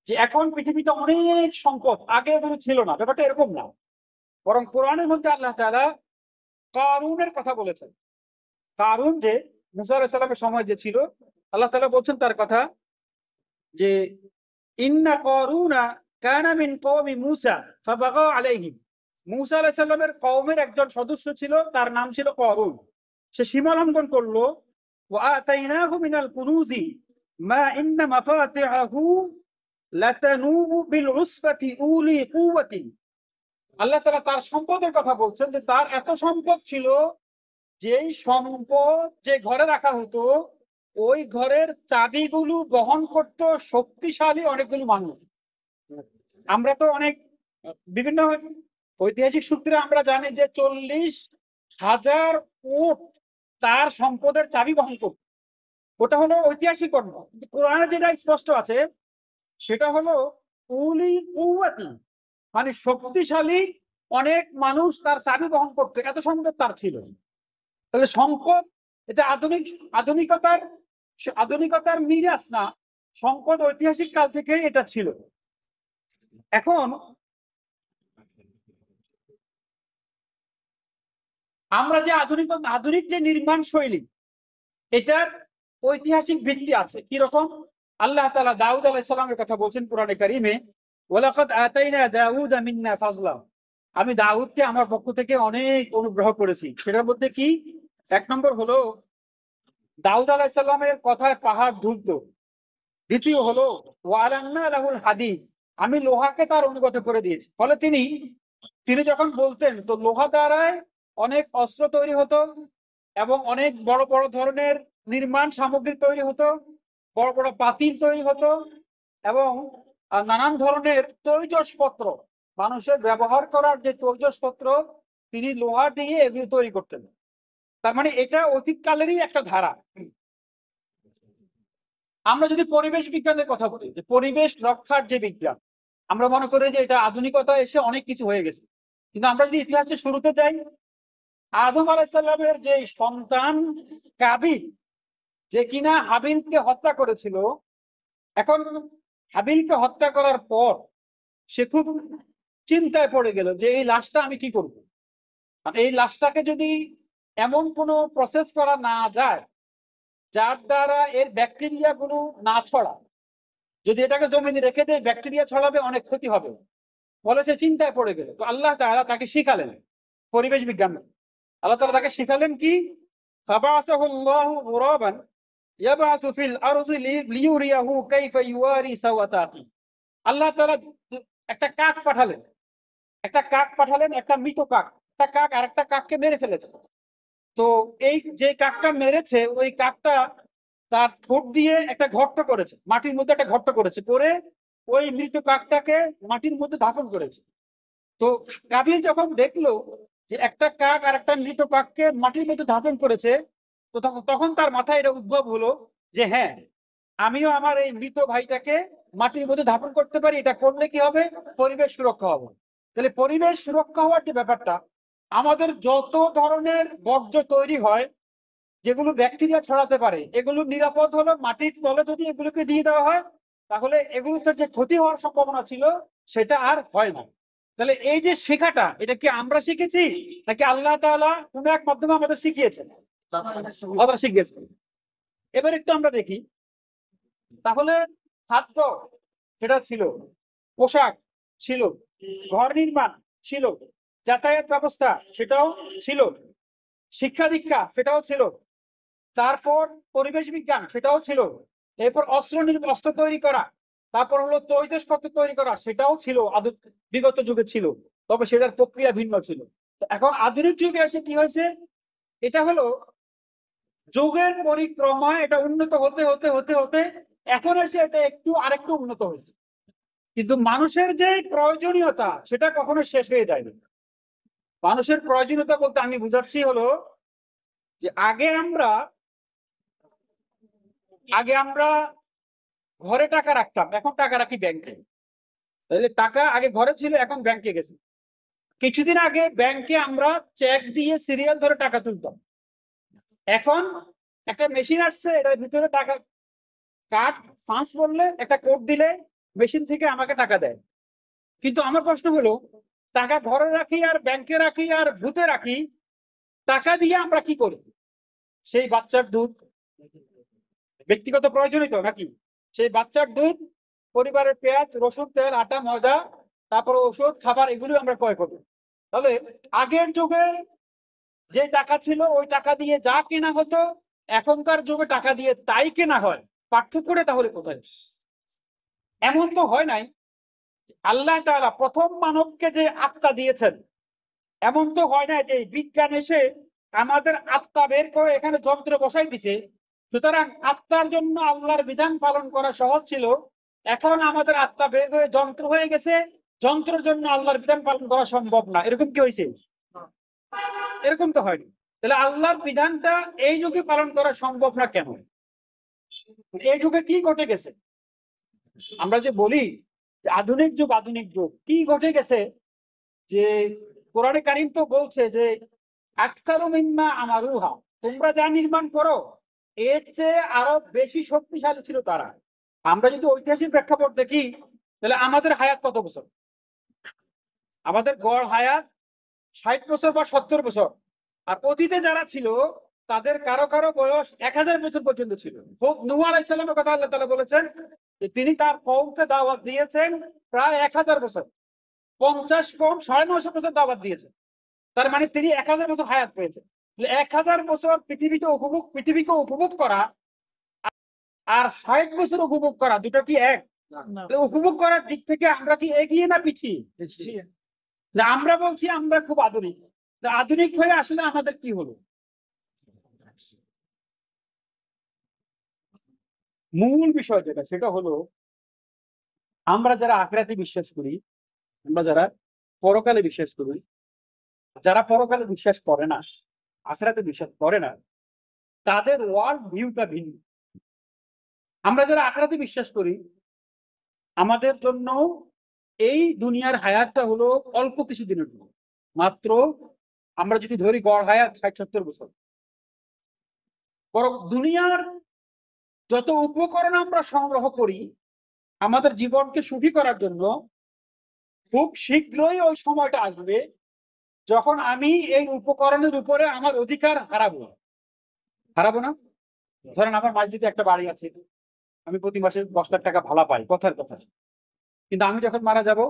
যে এখন পৃথিবীতে অনেক সম্পদ, আগে এগুলো ছিল না, ব্যাপারটা এরকম না। বরং কোরআনের মধ্যে আল্লাহ তাআলা কারুনের কথা বলেছেন। কারুন যে মুসা আলাইহিস সালামের সময় যে ছিল, আল্লাহ তাআলা বলছেন তার কথা যে ইন্না কারুনা কানা মিন কওমি মূসা ফাবাগা আলাইহিম। মূসা আলাইহিস সালামের কওমের একজন সদস্য ছিল, তার নাম ছিল কারুন। সে সীমা লঙ্ঘন করলো। ওয়া আতাইনাহু মিনাল কুনুজি মা ইন্না মাফাতিহু লাতানু বিল উসবাতি উলি কুওয়াতিন। আল্লাহ তাআলা তার সম্পদের কথা বলছেন যে তার এত সম্পদ ছিল, যেই সম্পদ যে ঘরে রাখা হতো ওই ঘরের চাবিগুলো বহন করত শক্তিশালী অনেকগুলো মানুষ। আমরা তো অনেক বিভিন্ন ঐতিহাসিক সূত্রে আমরা জানি যে 40,000 উট তার সম্পদের চাবি বহন করত। ওটা হলো ঐতিহাসিক ঘটনা, কিন্তু কোরআনে যেটা স্পষ্ট আছে সেটা হলো উলি কুওয়াতি, মানে শক্তিশালী অনেক মানুষ তার চাবি বহন করতো, এত সম্পদ তার ছিল। তাহলে সম্পদ এটা আধুনিকতার মিরাস না, সম্পদ ঐতিহাসিক কাল থেকে এটা ছিল। এখন আমরা যে আধুনিক যে নির্মাণ শৈলী, এটার ঐতিহাসিক ভিত্তি আছে। কিরকম? আল্লাহ তাআলা দাউদ আলাইহিস সালামের কথা বলছেন কোরআনে কারীমে, ওয়ালাকাদ আতাইনা দাউদা মিন্না ফাজলা। আমি দাউদকে আমার পক্ষ থেকে অনেক অনুগ্রহ করেছি। সেটার মধ্যে কি? এক নম্বর হলো দাউদ আলাইহিস সালামের কথায় পাহাড় দুলতো। দ্বিতীয় হলো ওয়ালান্না লাহুল হাদিদ, আমি লোহাকে তার অনুগত করে দিয়েছি। ফলে তিনি যখন বলতেন তো লোহা দ্বারায় অনেক অস্ত্র তৈরি হতো এবং অনেক বড় বড় ধরনের নির্মাণ সামগ্রী তৈরি হতো, বড় বড় পাতিল তৈরি হতো এবং নানান ধরনের তৈজসপত্র, মানুষের ব্যবহার করার যে তৈজসপত্র তিনি লোহা দিয়ে এগুলো তৈরি করতেন। তার মানে এটা অতীতকালেরই একটা ধারা। আমরা যদি পরিবেশ বিজ্ঞানের কথা বলি, যে পরিবেশ রক্ষার যে বিজ্ঞান, আমরা মনে করি যে এটা আধুনিকতা এসে অনেক কিছু হয়ে গেছে, কিন্তু আমরা যদি ইতিহাসের শুরুতে যাই, আদম আলাইহিস সালামের যে সন্তান কাবিল, যে কিনা হাবিলকে হত্যা করেছিল, এখন হাবিলকে হত্যা করার পর সে খুব চিন্তায় পড়ে গেল যে এই লাশটা আমি কি করব। এই লাশটাকে যদি এমন কোনো প্রসেস করা না যায় যার দ্বারা এর ব্যাকটেরিয়া গুলো না ছড়ায়, যদি এটাকে জমিনে রেখে দেয় ব্যাকটেরিয়া ছড়াবে, অনেক ক্ষতি হবে। ফলে সে চিন্তায় পড়ে গেল। তো আল্লাহ তাআলা তাকে শিখালেন পরিবেশ বিজ্ঞান। আল্লাহ তাআলা তাকে শিখালেন কি? ফাবাসাহুল্লাহু গুরাবান ইয়াবাসু ফিল আরজি লিইউরিয়াহু কাইফা ইওয়ারি সাওয়াতা আখি। আল্লাহ তাআলা একটা কাক পাঠালেন, একটা মৃত কাক। একটা কাক আরেকটা কাককে মেরে ফেলেছে। তো এই যে কাকটা মেরেছে ওই কাকটা তার ঠোঁট দিয়ে একটা গর্ত করেছে, মাটির মধ্যে একটা গর্ত করেছে, করে ওই মৃত কাকটাকে মাটির মধ্যে দাফন করেছে। তো কাবিল যখন দেখলো যে একটা কাক আর একটা মৃত কাককে মাটির মধ্যে দাফন করেছে, তো তখন তার মাথায় এটা উদ্ভব হলো যে হ্যাঁ, আমিও আমার এই মৃত ভাইটাকে মাটির মধ্যে দাফন করতে পারি। এটা করলে কি হবে? পরিবেশ সুরক্ষা হবে। তাহলে পরিবেশ সুরক্ষা হওয়ার যে ব্যাপারটা, আমাদের যত ধরনের বর্জ্য তৈরি হয় যেগুলো ব্যাকটেরিয়া ছড়াতে পারে, এগুলো নিরাপদ হলো মাটির তলে যদি এগুলোকে দিয়ে দেওয়া হয়, তাহলে এগুলোতে যে ক্ষতি হওয়ার সম্ভাবনা ছিল সেটা আর হয় না। তাহলে এই যে শেখাটা, এটা কি আমরা শিখেছি নাকি আল্লাহ তাআলা কোন এক মাধ্যমে আমাদের শিখিয়েছেন? আমরা শিখিয়েছি। এবার একটু আমরা দেখি, তাহলে খাদ্য সেটা ছিল, পোশাক ছিল, ঘর নির্মাণ ছিল, যাতায়াত ব্যবস্থা সেটাও ছিল, শিক্ষা দীক্ষা সেটাও ছিল, তারপর পরিবেশ বিজ্ঞান সেটাও ছিল, এরপর অস্ত্র তৈরি করা, তারপর হলো তৈজসপত্র তৈরি করা সেটাও ছিল বিগত যুগে ছিল, তবে সেটার প্রক্রিয়া ভিন্ন ছিল। তো এখন আধুনিক যুগে এসে কি হয়েছে, এটা হলো যুগের পরিক্রমায় এটা উন্নত হতে হতে হতে হতে এখন এসে এটা একটু আরেকটু উন্নত হয়েছে, কিন্তু মানুষের যে প্রয়োজনীয়তা সেটা কখনো শেষ হয়ে যায়নি। মানুষের প্রয়োজনীয়তা বলতে আমি বুঝাচ্ছি হলো যে আগে আমরা ঘরে টাকা রাখতাম, এখন টাকা রাখি ব্যাংকে। তাহলে টাকা আগে ঘরে ছিল, এখন ব্যাংকে গেছে। কিছুদিন আগে ব্যাংকে আমরা চেক দিয়ে সিরিয়াল ধরে টাকা তুলতাম, এখন একটা মেশিন আসছে, এটার ভিতরে টাকা কার্ড পাঁচ বললে একটা কোড দিলে মেশিন থেকে আমাকে টাকা দেয়। কিন্তু আমার প্রশ্ন হলো, টাকা ঘরে রাখি আর ব্যাংকে রাখি আর ভূতে রাখি, টাকা দিয়ে আমরা কি করি? সেই বাচ্চার দুধ ব্যক্তিগত প্রয়োজনই তো নাকি? সেই বাচ্চার দুধ, পরিবারের পেঁয়াজ রসুন তেল আটা ময়দা, তারপরে ওষুধ খাবার, এগুলো আমরা ক্রয় করবো। তাহলে আগের যুগে যে টাকা ছিল ওই টাকা দিয়ে যা কেনা হতো, এখনকার যুগে টাকা দিয়ে তাই কেনা হয়। পার্থক্যটা তাহলে কোথায়? এমন তো হয় নাই আল্লাহ তাআলা প্রথম মানবকে যে আত্মা দিয়েছেন, এমন তো হয় না যে বিজ্ঞান এসে আমাদের আত্মা বের করে এখানে যন্ত্র বসাই দিছে, সুতরাং আত্মার জন্য আল্লাহর বিধান পালন করা সহজ ছিল, এখন আমাদের আত্মা বের হয়ে যন্ত্র হয়ে গেছে, যন্ত্রের জন্য আল্লাহর বিধান পালন করা সম্ভব না। এরকম কি হয়েছে? এরকম তো হয়নি। তাহলে আল্লাহর বিধানটা এই যুগে পালন করা সম্ভব না কেন? এই যুগে কি ঘটে গেছে? আমরা যে বলি আধুনিক যুগ, আধুনিক যুগ কি ঘটে গেছে? যে কোরআনে কারীম তো বলছে যে আকতারু মিম্মা আমারুহা, তোমরা যা নির্মাণ করো এর চেয়ে আরো বেশি শক্তিশালী ছিল তারা। আমরা যদি ঐতিহাসিক প্রেক্ষাপট দেখি, তাহলে আমাদের হায়াত কত বছর? আমাদের গড় হায়াত 60 বছর বা 70 বছর। আর অতীতে যারা ছিল তাদের কারো কারো বয়স 1000 বছর পর্যন্ত ছিল। নূহ আলাইহিস সালামের কথা আল্লাহ তাআলা বলেছেন যে তিনি তার কওমকে দাওয়াত দিয়েছেন প্রায় 1000 বছর, 50 কম 950 বছর দাওয়াত দিয়েছেন। তার মানে তিনি 1000 বছর হায়াত পেয়েছেন। 1000 বছর পৃথিবীকে উপভোগ করা আর 60 বছর উপভোগ করা, দুটো কি এক? উপভোগ করার দিক থেকে আমরা কি এগিয়ে না পিছিয়ে? না, আমরা বলছি আমরা খুব আধুনিক। আধুনিক হয়ে আসলে আমাদের কি হলো? মূল বিষয় যেটা, সেটা হলো আমরা যারা আখিরাতে বিশ্বাস করি, আমরা যারা পরকালে বিশ্বাস করি, যারা পরকালে বিশ্বাস করে না, আখিরাতে বিশ্বাস করে না, তাদের ওয়ার্ল্ড ভিউটা ভিন্ন। আমরা যারা আখিরাতে বিশ্বাস করি, আমাদের জন্য এই দুনিয়ার হায়াতটা হলো অল্প কিছু দিনের জন্য, মাত্র আমরা যদি ধরি গড় হায়াত 60-70 বছর। বরং দুনিয়ার যত উপকরণ আমরা সংগ্রহ করি আমাদের জীবনকে সুখী করার জন্য, খুব শীঘ্রই ওই সময়টা আসবে যখন আমি এই উপকরণের উপরে আমার অধিকার হারাবো না। ধরেন আমার মসজিদে একটা বাড়ি আছে, আমি প্রতি মাসে 10 লাখ টাকা ভাড়া পাই, কথার কথা। কিন্তু আমি যখন মারা যাব,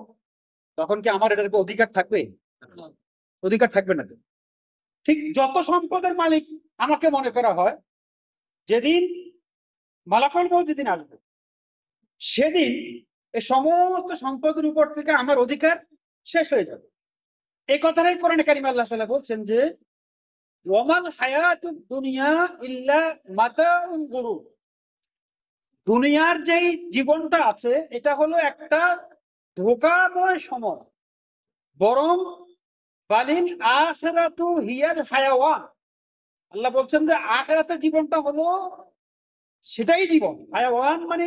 তখন কি আমার এটার অধিকার থাকবে? অধিকার থাকবে না। ঠিক যত সম্পদের মালিক আমাকে মনে করা হয়, যেদিন মালাকুল মউত যেদিন আসবে, সেদিন এই সমস্ত সম্পদের উপর থেকে আমার অধিকার শেষ হয়ে যাবে। এই কথাটাই কোরআনে কারিমে আল্লাহ তাআলা বলছেন যে ওয়ামাল হায়াতুদ দুনিয়া ইল্লা মাতাউল গুরুর। দুনিয়ার যেই জীবনটা আছে এটা হলো একটা ধোঁকাময় সময়, বরং বালিল আখিরাতু হিয়াল হায়াওয়ান। আল্লাহ বলছেন যে আখিরাতের জীবনটা হলো সেটাই জীবন। হায়াওয়ান মানে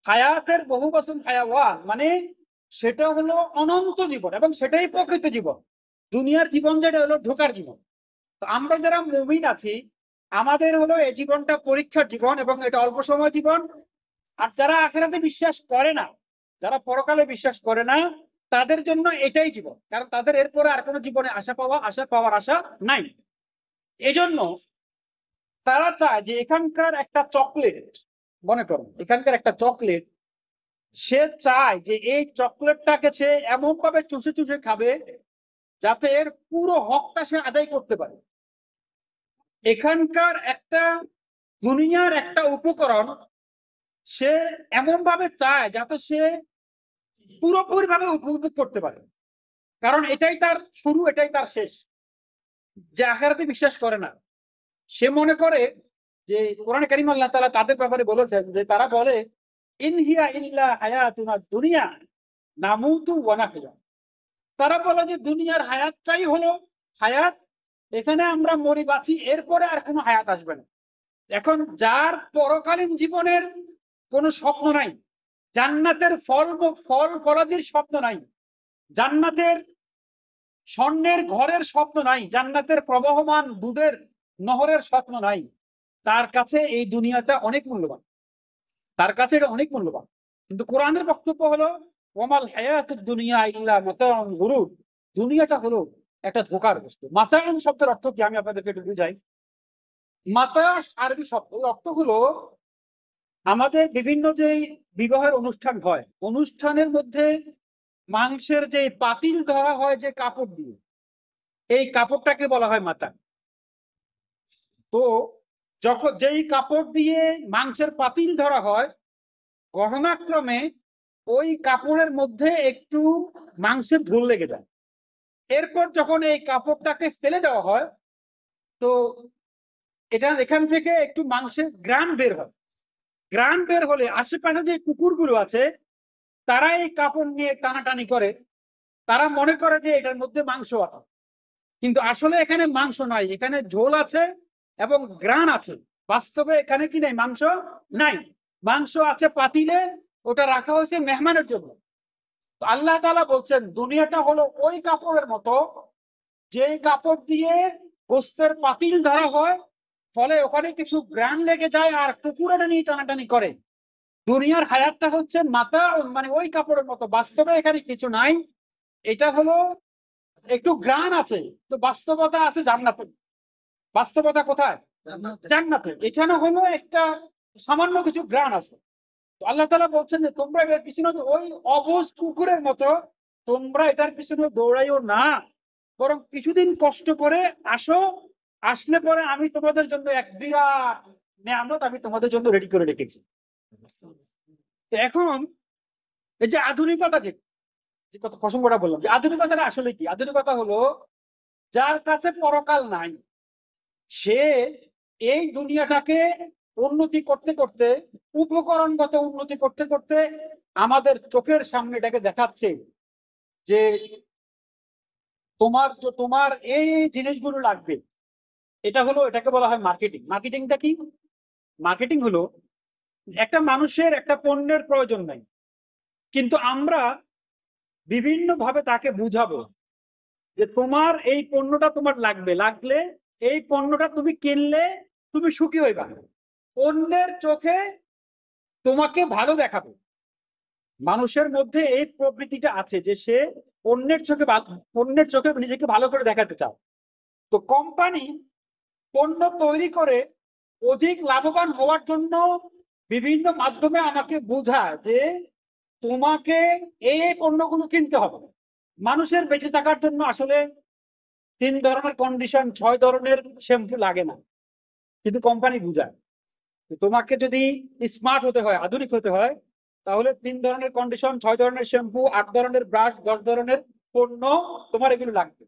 হায়াতের বহু বচন, হায়াওয়ান মানে সেটা হলো অনন্ত জীবন, এবং সেটাই প্রকৃত জীবন। দুনিয়ার জীবন যেটা হলো ধোঁকার জীবন। তো আমরা যারা মুমিন আছি, আমাদের হলো এই জীবনটা পরীক্ষার জীবন, এবং এটা অল্প সময় জীবন। আর যারা আখিরাতে বিশ্বাস করে না, যারা পরকালে বিশ্বাস করে না, তাদের জন্য এটাই জীবন, কারণ তাদের এরপরে আর কোনো জীবনে পাওয়ার আশা নাই। এজন্য তারা চায় যে এখানকার একটা চকলেট, মনে করো এখানকার একটা চকলেট, সে চায় যে এই চকলেটটাকে সে এমন ভাবে চুষে চুষে খাবে যাতে এর পুরো হকটা সে আদায় করতে পারে। এখানকার একটা দুনিয়ার একটা উপকরণ সে এমন ভাবে চায় যাতে সে পুরোপুরি ভাবে উপভোগ করতে পারে, কারণ এটাই তার শুরু, এটাই তার শেষ। যে আখিরাতে বিশ্বাস করে না, সে মনে করে যে কোরআনে কারীম আল্লাহ তাআলা তাদের ব্যাপারে বলেছেন যে তারা বলে ইন হিয়া ইল্লা হায়াতুনা দুনিয়া নামুতু ওয়া নাহয়া। তারা বলে যে দুনিয়ার হায়াতটাই হলো হায়াত, এখানে আমরা মরি বাঁচি, এরপরে আর কোনো হায়াত আসবে না। এখন যার পরকালীন জীবনের কোনো স্বপ্ন নাই, জান্নাতের ফল ফলাদির স্বপ্ন নাই, জান্নাতের স্বর্ণের ঘরের স্বপ্ন নাই, জান্নাতের প্রবহমান দুধের নহরের স্বপ্ন নাই, তার কাছে এই দুনিয়াটা অনেক মূল্যবান, তার কাছে এটা অনেক মূল্যবান। কিন্তু কোরআনের বক্তব্য হলো ওয়ামাল হায়াতুদ দুনিয়া ইল্লা মাতাউন গুরুর। দুনিয়াটা হলো একটা ধোঁকার বস্তু। মাতাউন শব্দের অর্থ কি আমি আপনাদেরকে একটু বুঝাই। মাতা আরবি শব্দ, অর্থ হলো আমাদের বিভিন্ন যে বিবাহের অনুষ্ঠান হয়, অনুষ্ঠানের মধ্যে মাংসের যে পাতিল ধরা হয় যে কাপড় দিয়ে, এই কাপড়টাকে বলা হয় মাতা। তো যখন যেই কাপড় দিয়ে মাংসের পাতিল ধরা হয়, ঘটনাক্রমে ওই কাপড়ের মধ্যে একটু মাংসের ঝোল লেগে যায়। এরপর যখন এই কাপড়টাকে ফেলে দেওয়া হয়, তো এখান থেকে একটু মাংসের গ্রান বের হয়। গ্রান বের হলে আশেপাশে যে কুকুরগুলো আছে তারা এই কাপড় নিয়ে টানাটানি করে, তারা মনে করে যে এটার মধ্যে মাংস আছে, কিন্তু আসলে এখানে মাংস নাই, এখানে ঝোল আছে এবং গ্রান আছে। বাস্তবে এখানে কি নাই, মাংস নাই, মাংস আছে পাতিলে, ওটা রাখা হয়েছে মেহমানের জন্য। তো আল্লাহ তাআলা বলছেন দুনিয়াটা হলো ওই কাপড়ের মতো, যে কাপড় দিয়ে গোস্তের পাতিল ধরা হয়, ফলে ওখানে কিছু গ্রান লেগে যায় আর কুকুরেরা নিয়ে টানাটানি করে। দুনিয়ার হায়াতটা হচ্ছে মাথা, মানে ওই কাপড়ের মতো, বাস্তবে এখানে কিছু নাই, এটা হলো একটু গ্রান আছে। তো বাস্তবতা আছে জান্নাতে। বাস্তবতা কোথায়? জান্নাতে। এখানে হলো একটা সামান্য কিছু গ্রান আছে। তো আল্লাহ তাআলা বলছেন যে তোমরা এর পিছনে ওই অবুঝ কুকুরের মতো তোমরা এটার পিছনে দৌড়াইও না, বরং কিছুদিন কষ্ট করে আসো, আসলে পরে আমি তোমাদের জন্য এক বিরাট নেয়ামত আমি তোমাদের জন্য রেডি করে রেখেছি। তো এখন এই যে আধুনিকতা, যে কত প্রসঙ্গটা বললাম, যে আধুনিকতাটা আসলে কি? আধুনিকতা হলো যার কাছে পরকাল নাই, সে এই দুনিয়াটাকে উন্নতি করতে করতে, উপকরণগত উন্নতি করতে করতে আমাদের চোখের সামনে এটাকে দেখাচ্ছে যে তোমার এই জিনিসগুলো লাগবে। এটা হলো, এটাকে বলা হয় মার্কেটিং। মার্কেটিংটা কি? মার্কেটিং হলো একটা মানুষের একটা পণ্যের প্রয়োজন নাই, কিন্তু আমরা বিভিন্ন ভাবে তাকে বুঝাবো যে তোমার এই পণ্যটা তোমার লাগবে, লাগলে এই পণ্যটা তুমি কিনলে তুমি সুখী হইবা, অন্যের চোখে তোমাকে ভালো দেখাবে। মানুষের মধ্যে এই প্রবৃত্তিটা আছে যে সে অন্যের চোখে নিজেকে ভালো করে দেখাতে চায়। তো কোম্পানি পণ্য তৈরি করে অধিক লাভবান হওয়ার জন্য বিভিন্ন মাধ্যমে আমাকে বোঝায় যে তোমাকে এই পণ্যগুলো কিনতে হবে। মানুষের বেঁচে থাকার জন্য আসলে 3 ধরনের কন্ডিশন, 6 ধরনের শ্যাম্পু লাগে না, কিন্তু কোম্পানি বুঝায় তোমাকে যদি স্মার্ট হতে হয়, আধুনিক হতে হয়, তাহলে 3 ধরনের কন্ডিশন, 6 ধরনের শ্যাম্পু, 8 ধরনের ব্রাশ, 10 ধরনের পণ্য তোমার এগুলো লাগবে।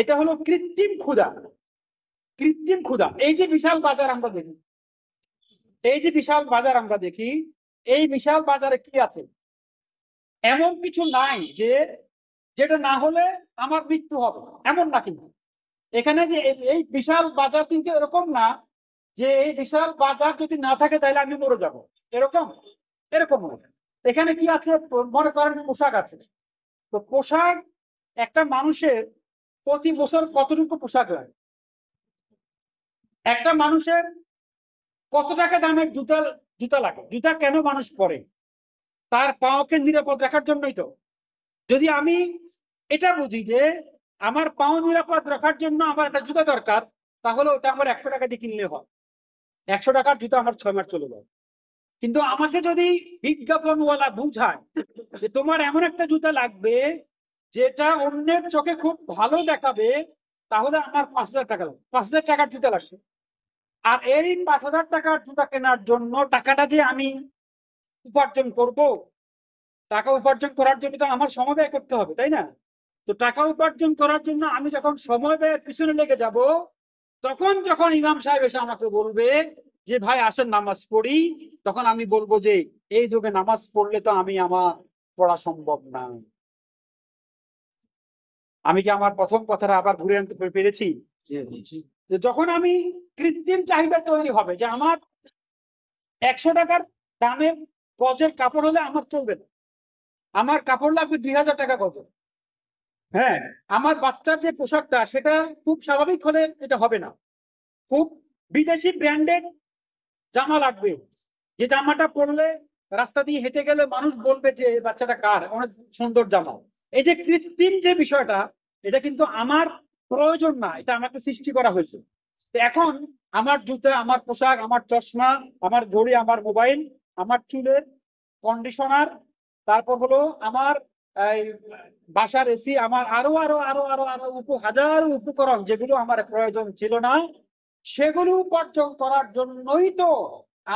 এটা হলো কৃত্রিম ক্ষুধা। কৃত্রিম ক্ষুধা। এই যে বিশাল বাজার আমরা দেখি, এই যে বিশাল বাজার আমরা দেখি, এই বিশাল বাজারে কি আছে? এমন কিছু নাই যে যেটা না হলে আমার মৃত্যু হবে, এমন না। কিন্তু এখানে যে এই বিশাল বাজার কিন্তু এরকম না যে এই বিশাল বাজার যদি না থাকে তাহলে আমি মরে যাব, এরকম এরকম না। এখানে কি আছে? মনে করেন পোশাক আছে। তো পোশাক, একটা মানুষের প্রতি বছর কতটুকু পোশাক লাগে? একটা মানুষের কত টাকা দামের জুতা জুতা লাগে? জুতা কেন মানুষ পরে? তার পাওকে নিরাপদ রাখার জন্যই তো। যদি আমি এটা বুঝি যে আমার পাও নিরাপদ রাখার জন্য আমার একটা জুতা দরকার, তাহলে ওটা আমার 100 টাকা দিয়ে কিনলে হয়। 100 টাকার জুতা আমার 6 মাস চলে যায়। কিন্তু আমাকে যদি বিজ্ঞাপনওয়ালা বুঝায় যে তোমার এমন একটা জুতা লাগবে যেটা অন্যের চোখে খুব ভালো দেখাবে, তাহলে আমার 5,000 টাকা লাগবে, 5,000 টাকার জুতা লাগছে। আর এই 5,000 টাকার জুতা কেনার জন্য টাকাটা যে আমি উপার্জন করব, টাকা উপার্জন করার জন্য তো আমার সময় ব্যয় করতে হবে, তাই না? তো টাকা উপার্জন করার জন্য আমি যখন সময় ব্যয়ের পিছনে লেগে যাব, তখন যখন ইমাম সাহেব এসে আমাকে বলবে যে ভাই আসেন নামাজ পড়ি, তখন আমি বলবো যে এই যুগে নামাজ পড়লে তো আমার পড়া সম্ভব না। আমি কি আমার প্রথম কথাটা আবার ঘুরে আনতে পেরেছি? যে যখন আমি কৃত্রিম চাহিদা তৈরি হবে যে আমার 100 টাকার দামের গজের কাপড় হলে আমার চলবে না, আমার কাপড় লাগবে 2,000 টাকা গজের। হ্যাঁ, আমার বাচ্চার যে পোশাকটা সেটা খুব স্বাভাবিক হলে এটা হবে না, খুব বিদেশি ব্র্যান্ডেড জামা লাগবে, যে জামাটা পরলে রাস্তা দিয়ে হেঁটে গেলে মানুষ বলবে যে বাচ্চাটা কার, অনেক সুন্দর জামা। এই যে কৃত্রিম যে বিষয়টা, এটা কিন্তু আমার প্রয়োজন না, এটা আমাকে সৃষ্টি করা হয়েছে। এখন আমার জুতা, আমার পোশাক, আমার চশমা, আমার ঘড়ি, আমার মোবাইল, আমার চুলের কন্ডিশনার, তারপর হলো আমার এই বাসার এসি, আমার আরো আরো আরো আরো আরো হাজার উপকরণ যেগুলো আমার প্রয়োজন ছিল না, সেগুলো উপার্জন করার জন্যই তো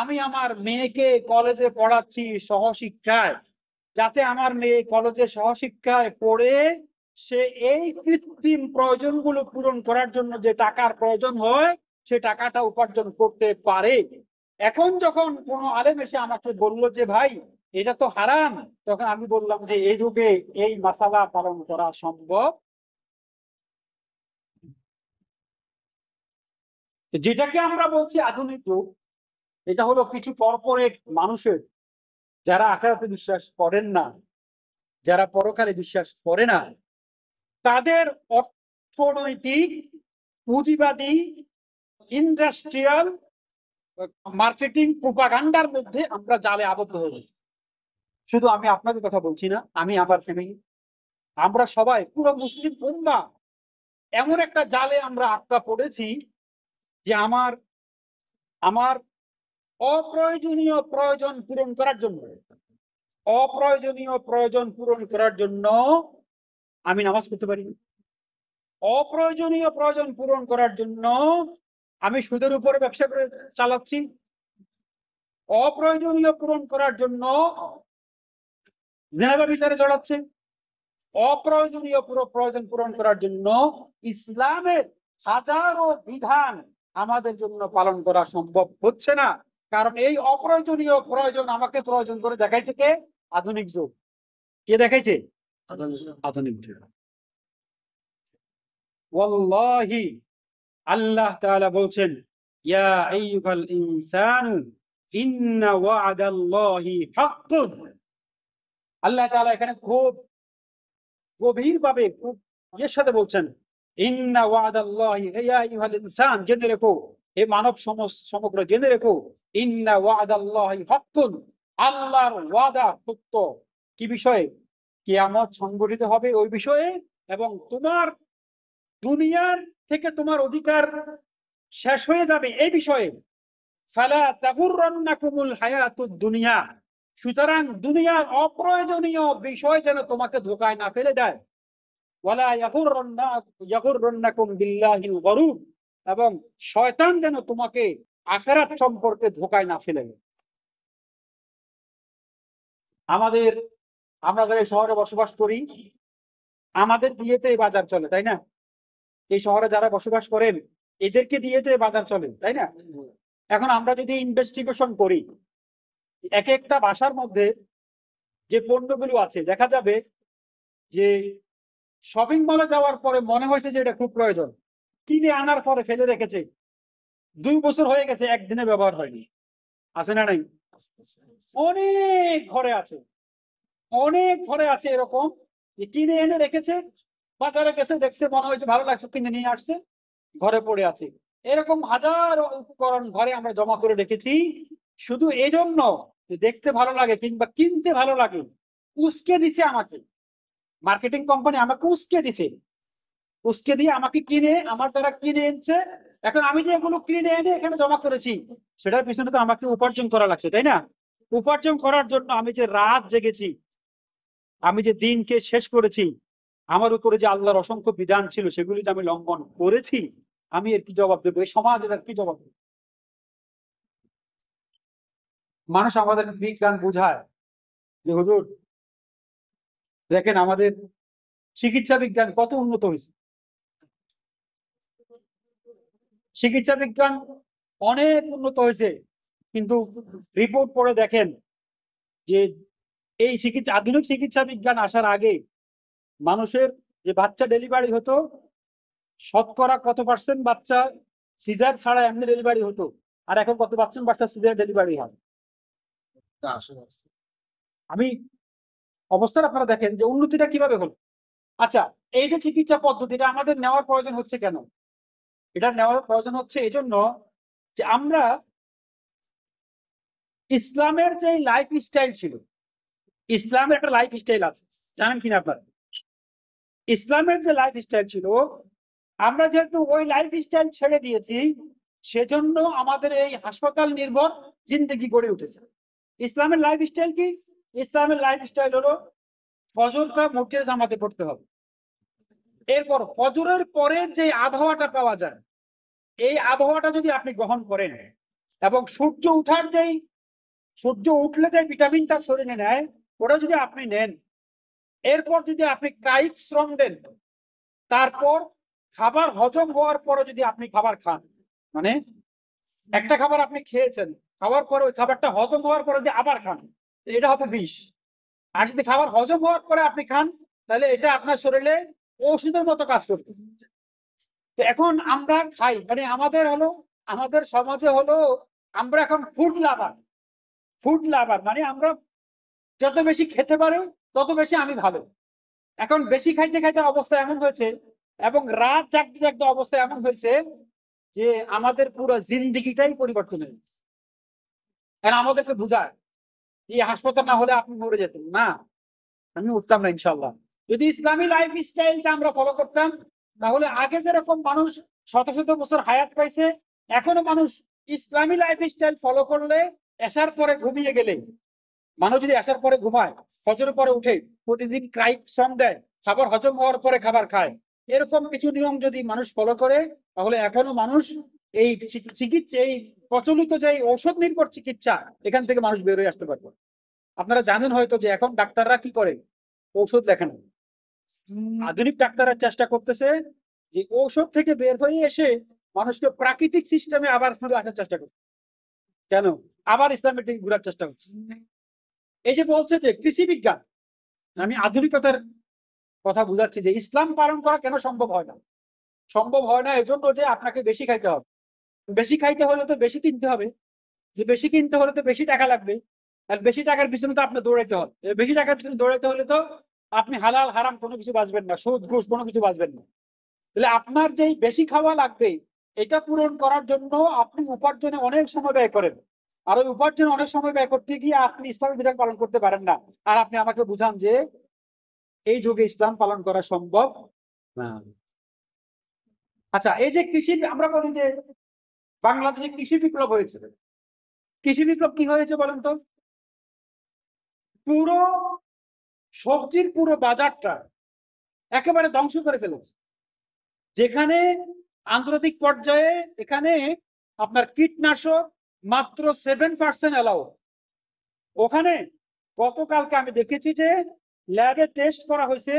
আমি আমার মেয়েকে কলেজে পড়াচ্ছি সহশিক্ষায়, যাতে আমার মেয়ে কলেজে সহশিক্ষায় পড়ে সে এই কৃত্রিম প্রয়োজনগুলো পূরণ করার জন্য যে টাকার প্রয়োজন হয়, সে টাকাটা উপার্জন করতে পারে। এখন যখন কোনো আলেম এসে আমাকে বললো যে ভাই এটা তো হারাম, তখন আমি বললাম যে এই যুগে এই মাসালা পালন করা সম্ভব। যেটাকে আমরা বলছি আধুনিক যুগ, এটা হলো কিছু কর্পোরেট মানুষের, যারা আখিরাতে বিশ্বাস করেন না, যারা পরকালে বিশ্বাস করে না, তাদের অর্থনৈতিক পুঁজিবাদী ইন্ডাস্ট্রিয়াল মার্কেটিং প্রোপাগান্ডার মধ্যে আমরা জালে আবদ্ধ হয়ে গেছি। শুধু আমি আপনাদের কথা বলছি না, আমি আমার ফ্যামিলি, আমরা সবাই পুরো মুসলিম উম্মাহ এমন একটা জালে আমরা আটকা পড়েছি যে আমার আমার অপ্রয়োজনীয় প্রয়োজন পূরণ করার জন্য, অপ্রয়োজনীয় প্রয়োজন পূরণ করার জন্য আমি নামাজ পড়তে পারি না, অপ্রয়োজনীয় প্রয়োজন পূরণ করার জন্য আমি সুদের উপরে ব্যবসা করে চালাচ্ছি, অপ্রয়োজনীয় পূরণ করার জন্য জেনাবা বিচারে জড়াচ্ছে, অপ্রয়োজনীয় প্রয়োজন পূরণ করার জন্য ইসলামের হাজারো বিধান আমাদের জন্য পালন করা সম্ভব হচ্ছে না। কারণ এই অপ্রয়োজনীয় প্রয়োজন আমাকে প্রয়োজন করে দেখাইছে কে? আধুনিক যুগ। কে দেখাইছে? আধুনিক যুগ। ওয়াল্লাহি, আল্লাহ তাআলা বলছেন, ইয়া আইয়ুহাল ইনসানু ইন্না ওয়া'দাল্লাহি হাক্কুন। আল্লাহ তাআলা এখানে খুব গভীর ভাবে, খুব ইয়ের সাথে বলছেন, ইন্না ওয়া'দাল্লাহি, ইয়া আইয়ুহাল ইনসান, জেনে রেখো, হে মানব সমগ্র জেনে রেখো, ইন্না ওয়া'দাল্লাহি হাক্কুন, আল্লাহর ওয়াদা সত্য। কি বিষয়ে? কিয়ামত সংঘটিত হবে ওই বিষয়ে, এবং তোমার দুনিয়ার থেকে তোমার অধিকার শেষ হয়ে যাবে এই বিষয়ে। ফালা তাগুররান্নাকুমুল হায়াতুদ দুনিয়া, সুতরাং দুনিয়ার অপ্রয়োজনীয় বিষয় যেন তোমাকে ধোঁকায় না ফেলে দেয়। ওয়ালা ইয়াগুররান্নাকুম বিল্লাহিল গরুর, এবং শয়তান যেন তোমাকে আখিরাত সম্পর্কে ধোঁকায় না ফেলে দেয়। আমরা যারা শহরে বসবাস করি, আমাদের দিয়ে তো এই বাজার চলে, তাই না? এই শহরে যারা বসবাস করেন এদেরকে দিয়ে তো বাজার চলে, তাই না? এখন আমরা যদি ইনভেস্টিগেশন করি এক একটা বাসার মধ্যে যে পণ্যগুলো আছে, দেখা যাবে যে শপিং মলে যাওয়ার পরে মনে হয়েছে যে এটা খুব প্রয়োজন, কিনে আনার পরে ফেলে রেখেছে, 2 বছর হয়ে গেছে, একদিনে ব্যবহার হয়নি। আছে না নাই? অনেক ঘরে আছে, অনেক ঘরে আছে এরকম, যে কিনে এনে রেখেছে, বাজারে গেছে, দেখছে, মনে হয়েছে ভালো লাগছে, কিনে নিয়ে আসছে, ঘরে পড়ে আছে। এরকম হাজার উপকরণ ঘরে আমরা জমা করে রেখেছি, শুধু এই জন্য যে দেখতে ভালো লাগে কিংবা কিনতে ভালো লাগে। উস্কে দিছে আমাকে, মার্কেটিং কোম্পানি আমাকে উস্কে দিছে, উস্কে দিয়ে আমাকে কিনে, আমার দ্বারা কিনে এনেছে। এখন আমি যে এগুলো কিনে এনে এখানে জমা করেছি, সেটার পিছনে তো আমাকে উপার্জন করা লাগছে, তাই না? উপার্জন করার জন্য আমি যে রাত জেগেছি, আমি যে দিনকে শেষ করেছি, আমার উপরে যে আল্লাহর অসংখ্য বিধান ছিল সেগুলি যে আমি লঙ্ঘন করেছি, আমি এর কি জবাব দেবো? এই সমাজ এর কি জবাব দেবে? মানুষ আমাদের বিজ্ঞান বুঝায় যে হুজুর দেখেন আমাদের চিকিৎসা বিজ্ঞান কত উন্নত হয়েছে, চিকিৎসা বিজ্ঞান অনেক উন্নত হয়েছে, কিন্তু রিপোর্ট পড়ে দেখেন যে এই চিকিৎসা, আধুনিক চিকিৎসা বিজ্ঞান আসার আগে মানুষের যে বাচ্চা ডেলিভারি হতো, শতকরা কত পার্সেন্ট বাচ্চা সিজার ছাড়া এমনি ডেলিভারি হতো, আর এখন কত পার্সেন্ট বাচ্চা সিজার ডেলিভারি হয়? আমি অবস্থার আপনারা দেখেন যে উন্নতিটা কিভাবে হলো। আচ্ছা, এই যে চিকিৎসা পদ্ধতিটা আমাদের নেওয়ার প্রয়োজন হচ্ছে কেন? এটা নেওয়ার প্রয়োজন হচ্ছে এই জন্য যে আমরা ইসলামের যে লাইফ স্টাইল ছিল, ইসলামের একটা লাইফ স্টাইল আছে, জানেন কিনা আপনারা? ইসলামের যে লাইফ স্টাইল ছিল, আমরা যেহেতু ওই লাইফ স্টাইল ছেড়ে দিয়েছি, সেজন্য আমাদের এই হাসপাতাল নির্ভর জিন্দেগি গড়ে উঠেছে। ইসলামের লাইফ স্টাইল কি? ইসলামের লাইফ স্টাইল হলো ফজরটা মসজিদে জামাতে পড়তে হবে, এরপর ফজরের পরের যে আবহাওয়াটা পাওয়া যায়, এই আবহাওয়াটা যদি আপনি গ্রহণ করেন এবং সূর্য উঠলে যে ভিটামিনটা শরীরে নেয় ওটা যদি আপনি নেন, এরপর যদি আপনি কায়িক শ্রম দেন, তারপর খাবার হজম হওয়ার পরে যদি আপনি খাবার খান, মানে একটা খাবার আপনি খেয়েছেন, খাওয়ার পরে ওই খাবারটা হজম হওয়ার পরে যদি আবার খান, এটা হবে বিষ। আর যদি খাবার হজম হওয়ার পরে আপনি খান, তাহলে এটা আপনার শরীরে ওষুধের মতো কাজ করবে। তো এখন আমরা খাই, মানে আমাদের সমাজে হলো আমরা এখন ফুড লাভার, মানে আমরা যত বেশি খেতে পারি তত বেশি আমি ভালো। এখন বেশি খাইতে খাইতে অবস্থা এমন হয়েছে, এবং রাত জাগতে জাগতে অবস্থা এমন হয়েছে যে আমাদের পুরো জিন্দিগিটাই পরিবর্তন হয়ে গেছে। এখন আমাদেরকে বুঝায় যে হাসপাতাল না হলে আপনি মরে যেতেন না, আমি উঠতাম না ইনশাল্লাহ। যদি ইসলামী লাইফ স্টাইলটা আমরা ফলো করতাম, তাহলে আগে যেরকম মানুষ শত শত বছর হায়াত পাইছে, এখনো মানুষ ইসলামী লাইফ স্টাইল ফলো করলে এসার পরে ঘুমিয়ে গেলে, মানুষ যদি আসার পরে ঘুমায়, ফজরের পরে উঠে প্রতিদিন কায়িক শ্রম দেয়, খাবার হজম হওয়ার পরে খাবার খায়, এরকম কিছু নিয়ম যদি মানুষ ফলো করে, তাহলে এখনো মানুষ এই চিকিৎসা, এই প্রচলিত যে ঔষধ নির্ভর চিকিৎসা, এখান থেকে মানুষ বের হয়ে আসতে পারবে। আপনারা জানেন হয়তো যে এখন ডাক্তাররা কি করে, ঔষধ লেখেন। আধুনিক ডাক্তাররা চেষ্টা করতেছে যে ঔষধ থেকে বের হয়ে এসে মানুষকে প্রাকৃতিক সিস্টেমে আবার ফিরে আসার চেষ্টা করছে। কেন? আবার ইসলামের দিকে ঘুরার চেষ্টা করছে। এই যে বলছে যে কৃষি বিজ্ঞান, আমি আধুনিকতার কথা বুঝাচ্ছি যে ইসলাম পালন করা কেন সম্ভব হয় না? সম্ভব হয় না এজন্য যে আপনাকে বেশি খাইতে হবে, বেশি খাইতে হলে তো বেশি কিনতে হবে, যে বেশি কিনতে হলে তো বেশি টাকা লাগবে, আর বেশি টাকার পিছনে তো আপনি দৌড়াইতে হবে, বেশি টাকার পিছনে দৌড়াইতে হলে তো আপনি হালাল হারাম কোনো কিছু বাঁচবেন না, সুদ ঘুষ কোনো কিছু বাঁচবেন না। তাহলে আপনার যেই বেশি খাওয়া লাগবে, এটা পূরণ করার জন্য আপনি উপার্জনে অনেক সময় ব্যয় করেন, আর ওই উপার্জনে অনেক সময় ব্যয় করতে গিয়ে আপনি ইসলামের বিধান পালন করতে পারেন না। আর আপনি আমাকে বুঝান যে এই যুগে ইসলাম পালন করা সম্ভব না। আচ্ছা, এই যে কৃষি, আমরা বলি যে বাংলাদেশে কৃষি বিপ্লব হয়েছে, কৃষি বিপ্লব কি হয়েছে বলেন তো? পুরো সবজির পুরো বাজারটা একেবারে ধ্বংস করে ফেলেছে। যেখানে আন্তর্জাতিক পর্যায়ে এখানে আপনার কীটনাশক মাত্র 7% অ্যালাউ, ওখানে গতকালকে আমি দেখেছি যে ল্যাবে টেস্ট করা হয়েছে,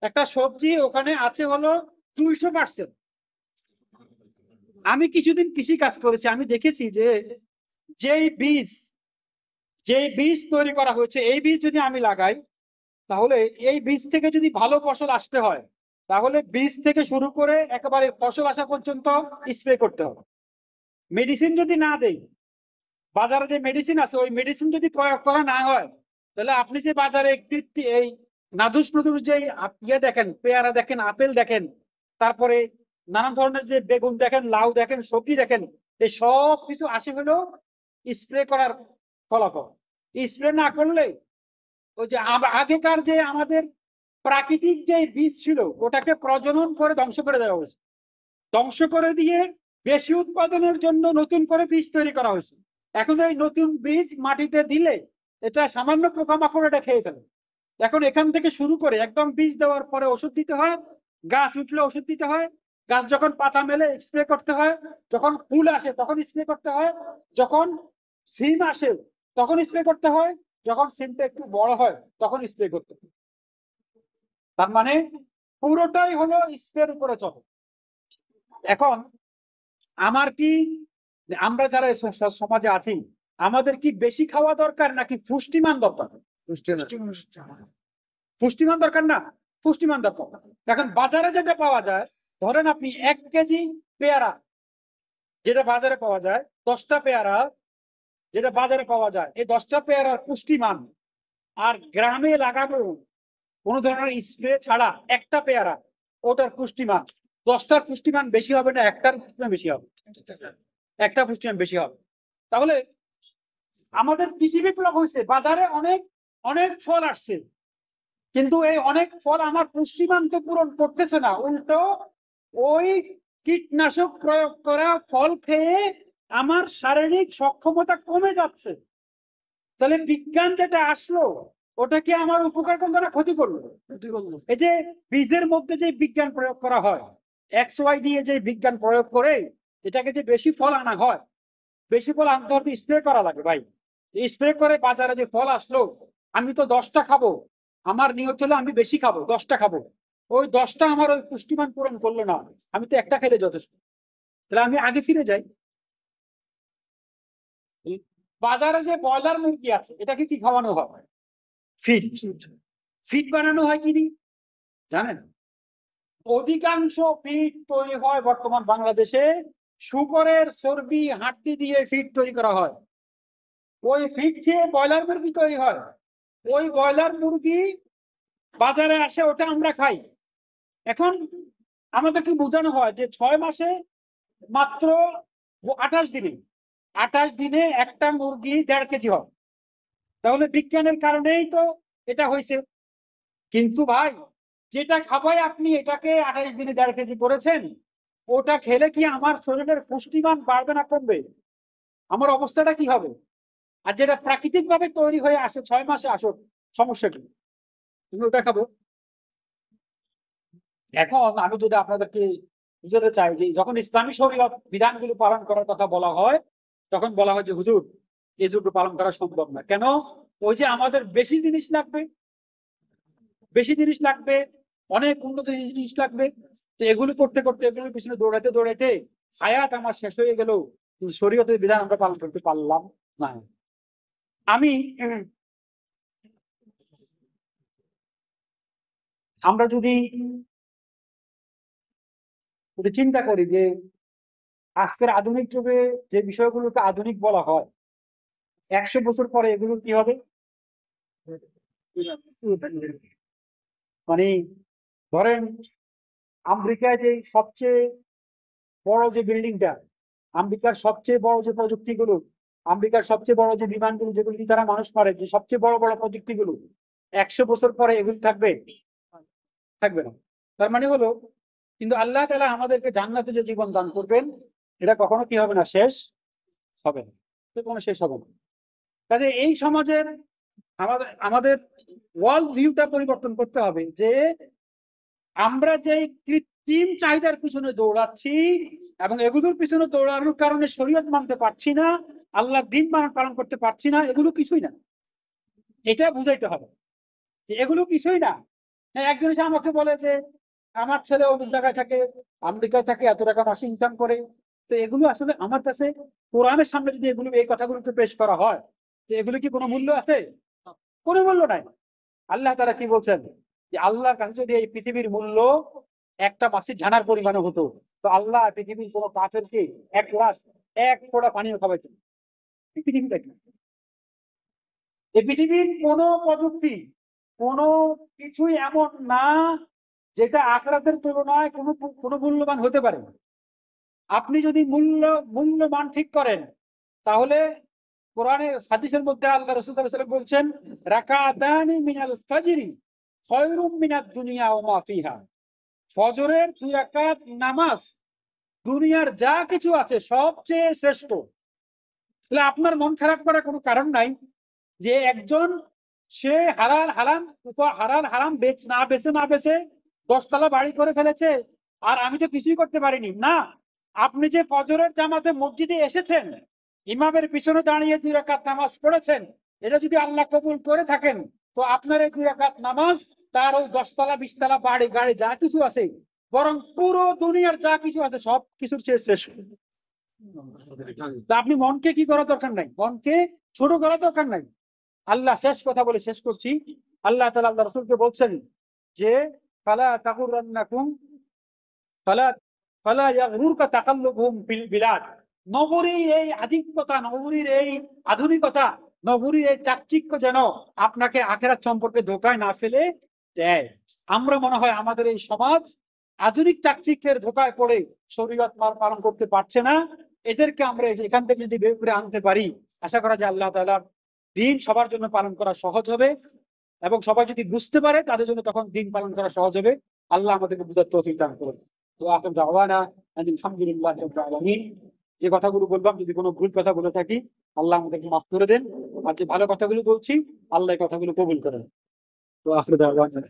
একটা সবজি ওখানে আছে হলো 200%। আমি কিছুদিন কৃষি কাজ করেছি, আমি দেখেছি যে যেই বীজ যেই বীজ তৈরি করা হয়েছে, এই বীজ যদি আমি লাগাই, তাহলে এই বীজ থেকে যদি ভালো ফসল আসতে হয়, তাহলে বীজ থেকে শুরু করে একেবারে ফসল আসা পর্যন্ত স্প্রে করতে হবে। মেডিসিন যদি না দেই, বাজারে যে মেডিসিন আছে ওই মেডিসিন যদি প্রয়োগ করা না হয়, তাহলে আপনি যে বাজারে এই নাদুস নুদুস যে ইয়ে দেখেন, পেয়ারা দেখেন, আপেল দেখেন, তারপরে নানান ধরনের যে বেগুন দেখেন, লাউ দেখেন, সবজি দেখেন, এই সব কিছু আসে হলো স্প্রে করার ফলাফল। স্প্রে না করলে ওই যে আগেকার যে আমাদের প্রাকৃতিক যে বীজ ছিল ওটাকে প্রজনন করে ধ্বংস করে দেওয়া হয়েছে, ধ্বংস করে দিয়ে বেশি উৎপাদনের জন্য নতুন করে বীজ তৈরি করা হয়েছে। এখন এই নতুন বীজ মাটিতে দিলে এটা সামান্য পোকামাকড় এটা খেয়ে ফেলে, এখন এখান থেকে শুরু করে একদম বীজ দেওয়ার পরে ওষুধ দিতে হয়, গাছ উঠলে ওষুধ দিতে হয়, গাছ যখন পাতা মেলে স্প্রে করতে হয়, যখন ফুল আসে তখন স্প্রে করতে হয়, যখন সিম আসে তখন স্প্রে করতে হয়, যখন সিমটা একটু বড় হয় তখন স্প্রে করতে হয়। তার মানে পুরোটাই হলো স্প্রের উপরে চলে। এখন আমার কি, আমরা যারা সমাজে আছি, আমাদের কি বেশি খাওয়া দরকার নাকি পুষ্টিমান দরকার? পুষ্টিমান দরকার না, পুষ্টিমান দরকার। এখন বাজারে যেটা পাওয়া যায়, ধরেন আপনি 1 কেজি পেয়ারা যেটা বাজারে পাওয়া যায়, 10টা পেয়ারা যেটা বাজারে পাওয়া যায়, এই 10টা পেয়ারার পুষ্টিমান আর গ্রামে লাগানো কোন ধরনের স্প্রে ছাড়া একটা পেয়ারা, ওটার পুষ্টিমান 10টার পুষ্টিমান বেশি হবে না একটার পুষ্টিমান বেশি হবে? একটা পুষ্টিমান বেশি হবে। তাহলে আমাদের কৃষি বিপ্লব হয়েছে, বাজারে অনেক অনেক ফল আসছে, কিন্তু এই অনেক ফল আমার পুষ্টিমান তো পূরণ করতেছে না, উল্টো ওই কীটনাশক প্রয়োগ করা ফল খেয়ে আমার শারীরিক সক্ষমতা কমে যাচ্ছে। তাহলে বিজ্ঞান যেটা আসলো ওটা কি আমার উপকার করলো না ক্ষতি করলো? এই যে বীজের মধ্যে যে বিজ্ঞান প্রয়োগ করা হয়, XY দিয়ে যে বিজ্ঞান প্রয়োগ করে এটাকে যে বেশি ফল আনা হয়, বেশি ফল আনতে হলে স্প্রে করা লাগে ভাই। স্প্রে করে বাজারে যে ফল আসলো, আমি তো 10টা খাবো, আমার নিয়ত হলো আমি বেশি খাবো, 10টা খাবো, ওই 10টা আমার ওই পুষ্টিমান পূরণ করলো না, আমি তো একটা খেলে যথেষ্ট। তাহলে আমি আগে ফিরে যাই। বাজারে যে ব্রয়লার মুরগি আছে, এটাকে কি খাওয়ানো হয়? ফিড। ফিড বানানো হয় কি দিয়ে জানেন? অধিকাংশ ফিড তৈরি হয় বর্তমান বাংলাদেশে শুকরের চর্বি হাড্ডি দিয়ে ফিড তৈরি করা হয়। ওই ফিড খেয়ে ব্রয়লার মুরগি তৈরি হয়, ওই ব্রয়লার মুরগি বাজারে আসে, ওটা আমরা খাই। এখন আমাদেরকে বোঝানো হয় যে 6 মাসে মাত্র 28 দিনে, 28 দিনে একটা মুরগি 1.5 কেজি হয়। তাহলে বিজ্ঞানের কারণেই তো এটা হয়েছে। কিন্তু ভাই, যেটা খাবাই আপনি এটাকে 28 দিনে 1.5 কেজি করেছেন, ওটা খেলে কি আমার শরীরের পুষ্টিমান বাড়বে না কমবে? আমার অবস্থাটা কি হবে? আর যেটা প্রাকৃতিক ভাবে তৈরি হয়ে আসে 6 মাসে আসুক, সমস্যা কি? তুমি ওটা খাবো। এখন আমি যদি আপনাদেরকে বুঝাতে চাই যে যখন ইসলামী শরীয়ত বিধানগুলো পালন করার কথা বলা হয়, তখন বলা হয় যে হুজুর এই দুটো পালন করা সম্ভব না। কেন? ওই যে আমাদের বেশি জিনিস লাগবে, বেশি জিনিস লাগবে, অনেক উন্নত জিনিস লাগবে, তো এগুলো করতে করতে, এগুলোর পিছনে দৌড়াইতে দৌড়াইতে হায়াত আমার শেষ হয়ে গেল, কিন্তু শরীয়তের বিধান আমরা পালন করতে পারলাম না। আমি আমরা যদি চিন্তা করি যে আজকের আধুনিক যুগে যে বিষয়গুলোকে আধুনিক বলা হয়, 100 বছর পরে এগুলো কি হবে? মানে ধরেন আমেরিকায় যে সবচেয়ে বড় যে বিল্ডিংটা, আমেরিকার সবচেয়ে বড় যে প্রযুক্তিগুলো, আমেরিকার সবচেয়ে বড় যে বিমানগুলো যেগুলো দিয়ে তারা মানুষ মারে, যে সবচেয়ে বড় বড় প্রযুক্তিগুলো 100 বছর পরে এগুলো থাকবে? থাকবে না। তার মানে হলো, কিন্তু আল্লাহ তাআলা আমাদেরকে জান্নাতে যে জীবন দান করবেন, এটা কখনো কি হবে না? শেষ হবে না, কখনো শেষ হবে না। কাজে এই সমাজের আমাদের আমাদের ওয়ার্ল্ড ভিউটা পরিবর্তন করতে হবে, যে আমরা যে কৃত্রিম চাহিদার পিছনে দৌড়াচ্ছি এবং এগুলোর পিছনে দৌড়ানোর কারণে শরীয়ত মানতে পারছি না, আল্লাহর দ্বীন পালন করতে পারছি না, এগুলো কিছুই না। এটা বুঝাইতে হবে যে এগুলো কিছুই না। একজন এসে আমাকে বলে যে আমার ছেলে অমুক জায়গায় থাকে, আমেরিকায় থাকে, এত টাকা মাসে ইনকাম করে, তো এগুলো আসলে আমার কাছে কোরআনের সামনে যদি এগুলো, এই কথাগুলোকে পেশ করা হয়, তো এগুলো কি কোনো মূল্য আছে? কোনো মূল্য নাই। আল্লাহ তাআলা কি বলছেন, যে আল্লাহর কাছে যদি এই পৃথিবীর মূল্য একটা মাসির ঢানার পরিমাণে হতো, তো আল্লাহ পৃথিবীর কোনো কাফেরকে 1 ফোঁটা পানিও খাওয়াইতেন। এই পৃথিবীটা কি? এই পৃথিবীর কোনো প্রযুক্তি, কোনো কিছুই এমন না যেটা আখিরাতের তুলনায় কোনো মূল্যবান হতে পারে। আপনি যদি মূল্যমান ঠিক করেন, তাহলে কোরআনে হাদিসের মধ্যে আল্লাহ রাসূল সাল্লাল্লাহু আলাইহি ওয়াসাল্লাম বলছেন, রাকাতানি মিনাল ফাজরি খায়রুম মিনাদ দুনিয়া ওয়া মা ফিহা। ফজরের 2 রাকাত নামাজ দুনিয়ার যা কিছু আছে সবচেয়ে শ্রেষ্ঠ। তাহলে আপনার মন খারাপ করার কোনো কারণ নাই যে একজন সে হালাল হারাম না বেছে 10 তলা বাড়ি করে ফেলেছে, আর আমি তো কিছুই করতে পারিনি না। আপনি যে ফজরের জামাতে মসজিদে এসেছেন, ইমামের পিছনে দাঁড়িয়ে 2 রাকাত নামাজ পড়েছেন, এটা যদি আল্লাহ কবুল করে থাকেন, তো আপনার এই 2 রাকাত নামাজ তার ওই 10 তলা 20 তলা বাড়ি গাড়ি যা কিছু আছে, বরং পুরো দুনিয়ার যা কিছু আছে সব কিছুর চেয়ে শ্রেষ্ঠ। তা আপনি মনকে কি করার দরকার নাই, মনকে ছোট করার দরকার নাই। আল্লাহ শেষ কথা বলে শেষ করছি। আল্লাহ তাআলা আল্লাহ রাসূলকে বলছেন যে ফালা তাগুররান্নাকুম ফালা ফালা ইয়াগরুরকা তাকাল্লুবুহুম ফিল বিলাদ। নগরীর এই আধিক্যতা, নগরীর এই আধুনিকতা, নগরীর এই চাকচিক্য যেন আপনাকে আখিরাত সম্পর্কে ধোঁকায় না ফেলে দেয়। আমরা মনে হয় আমাদের এই সমাজ আধুনিক চাকচিক্যের ধোঁকায় পড়ে শরীয়ত পালন করতে পারছে না। এদেরকে আমরা এখান থেকে যদি বের করে আনতে পারি, আশা করা যায় আল্লাহ তাআলার দিন সবার জন্য পালন করা সহজ হবে, এবং সবাই যদি বুঝতে পারে তাদের জন্য তখন দিন পালন করা সহজ হবে। আল্লাহ আমাদেরকে বুঝার তৌফিক দান করুন। তো আখির দাওয়ানা আলহামদুলিল্লাহি রাব্বিল আলামিন। যে কথাগুলো বললাম যদি কোনো ভুল কথা বলে থাকি, আল্লাহ আমাদেরকে মাফ করে দেন, আর যে ভালো কথাগুলো বলছি আল্লাহ এই কথাগুলো কবুল করেন। তো আখির দাওয়ানা।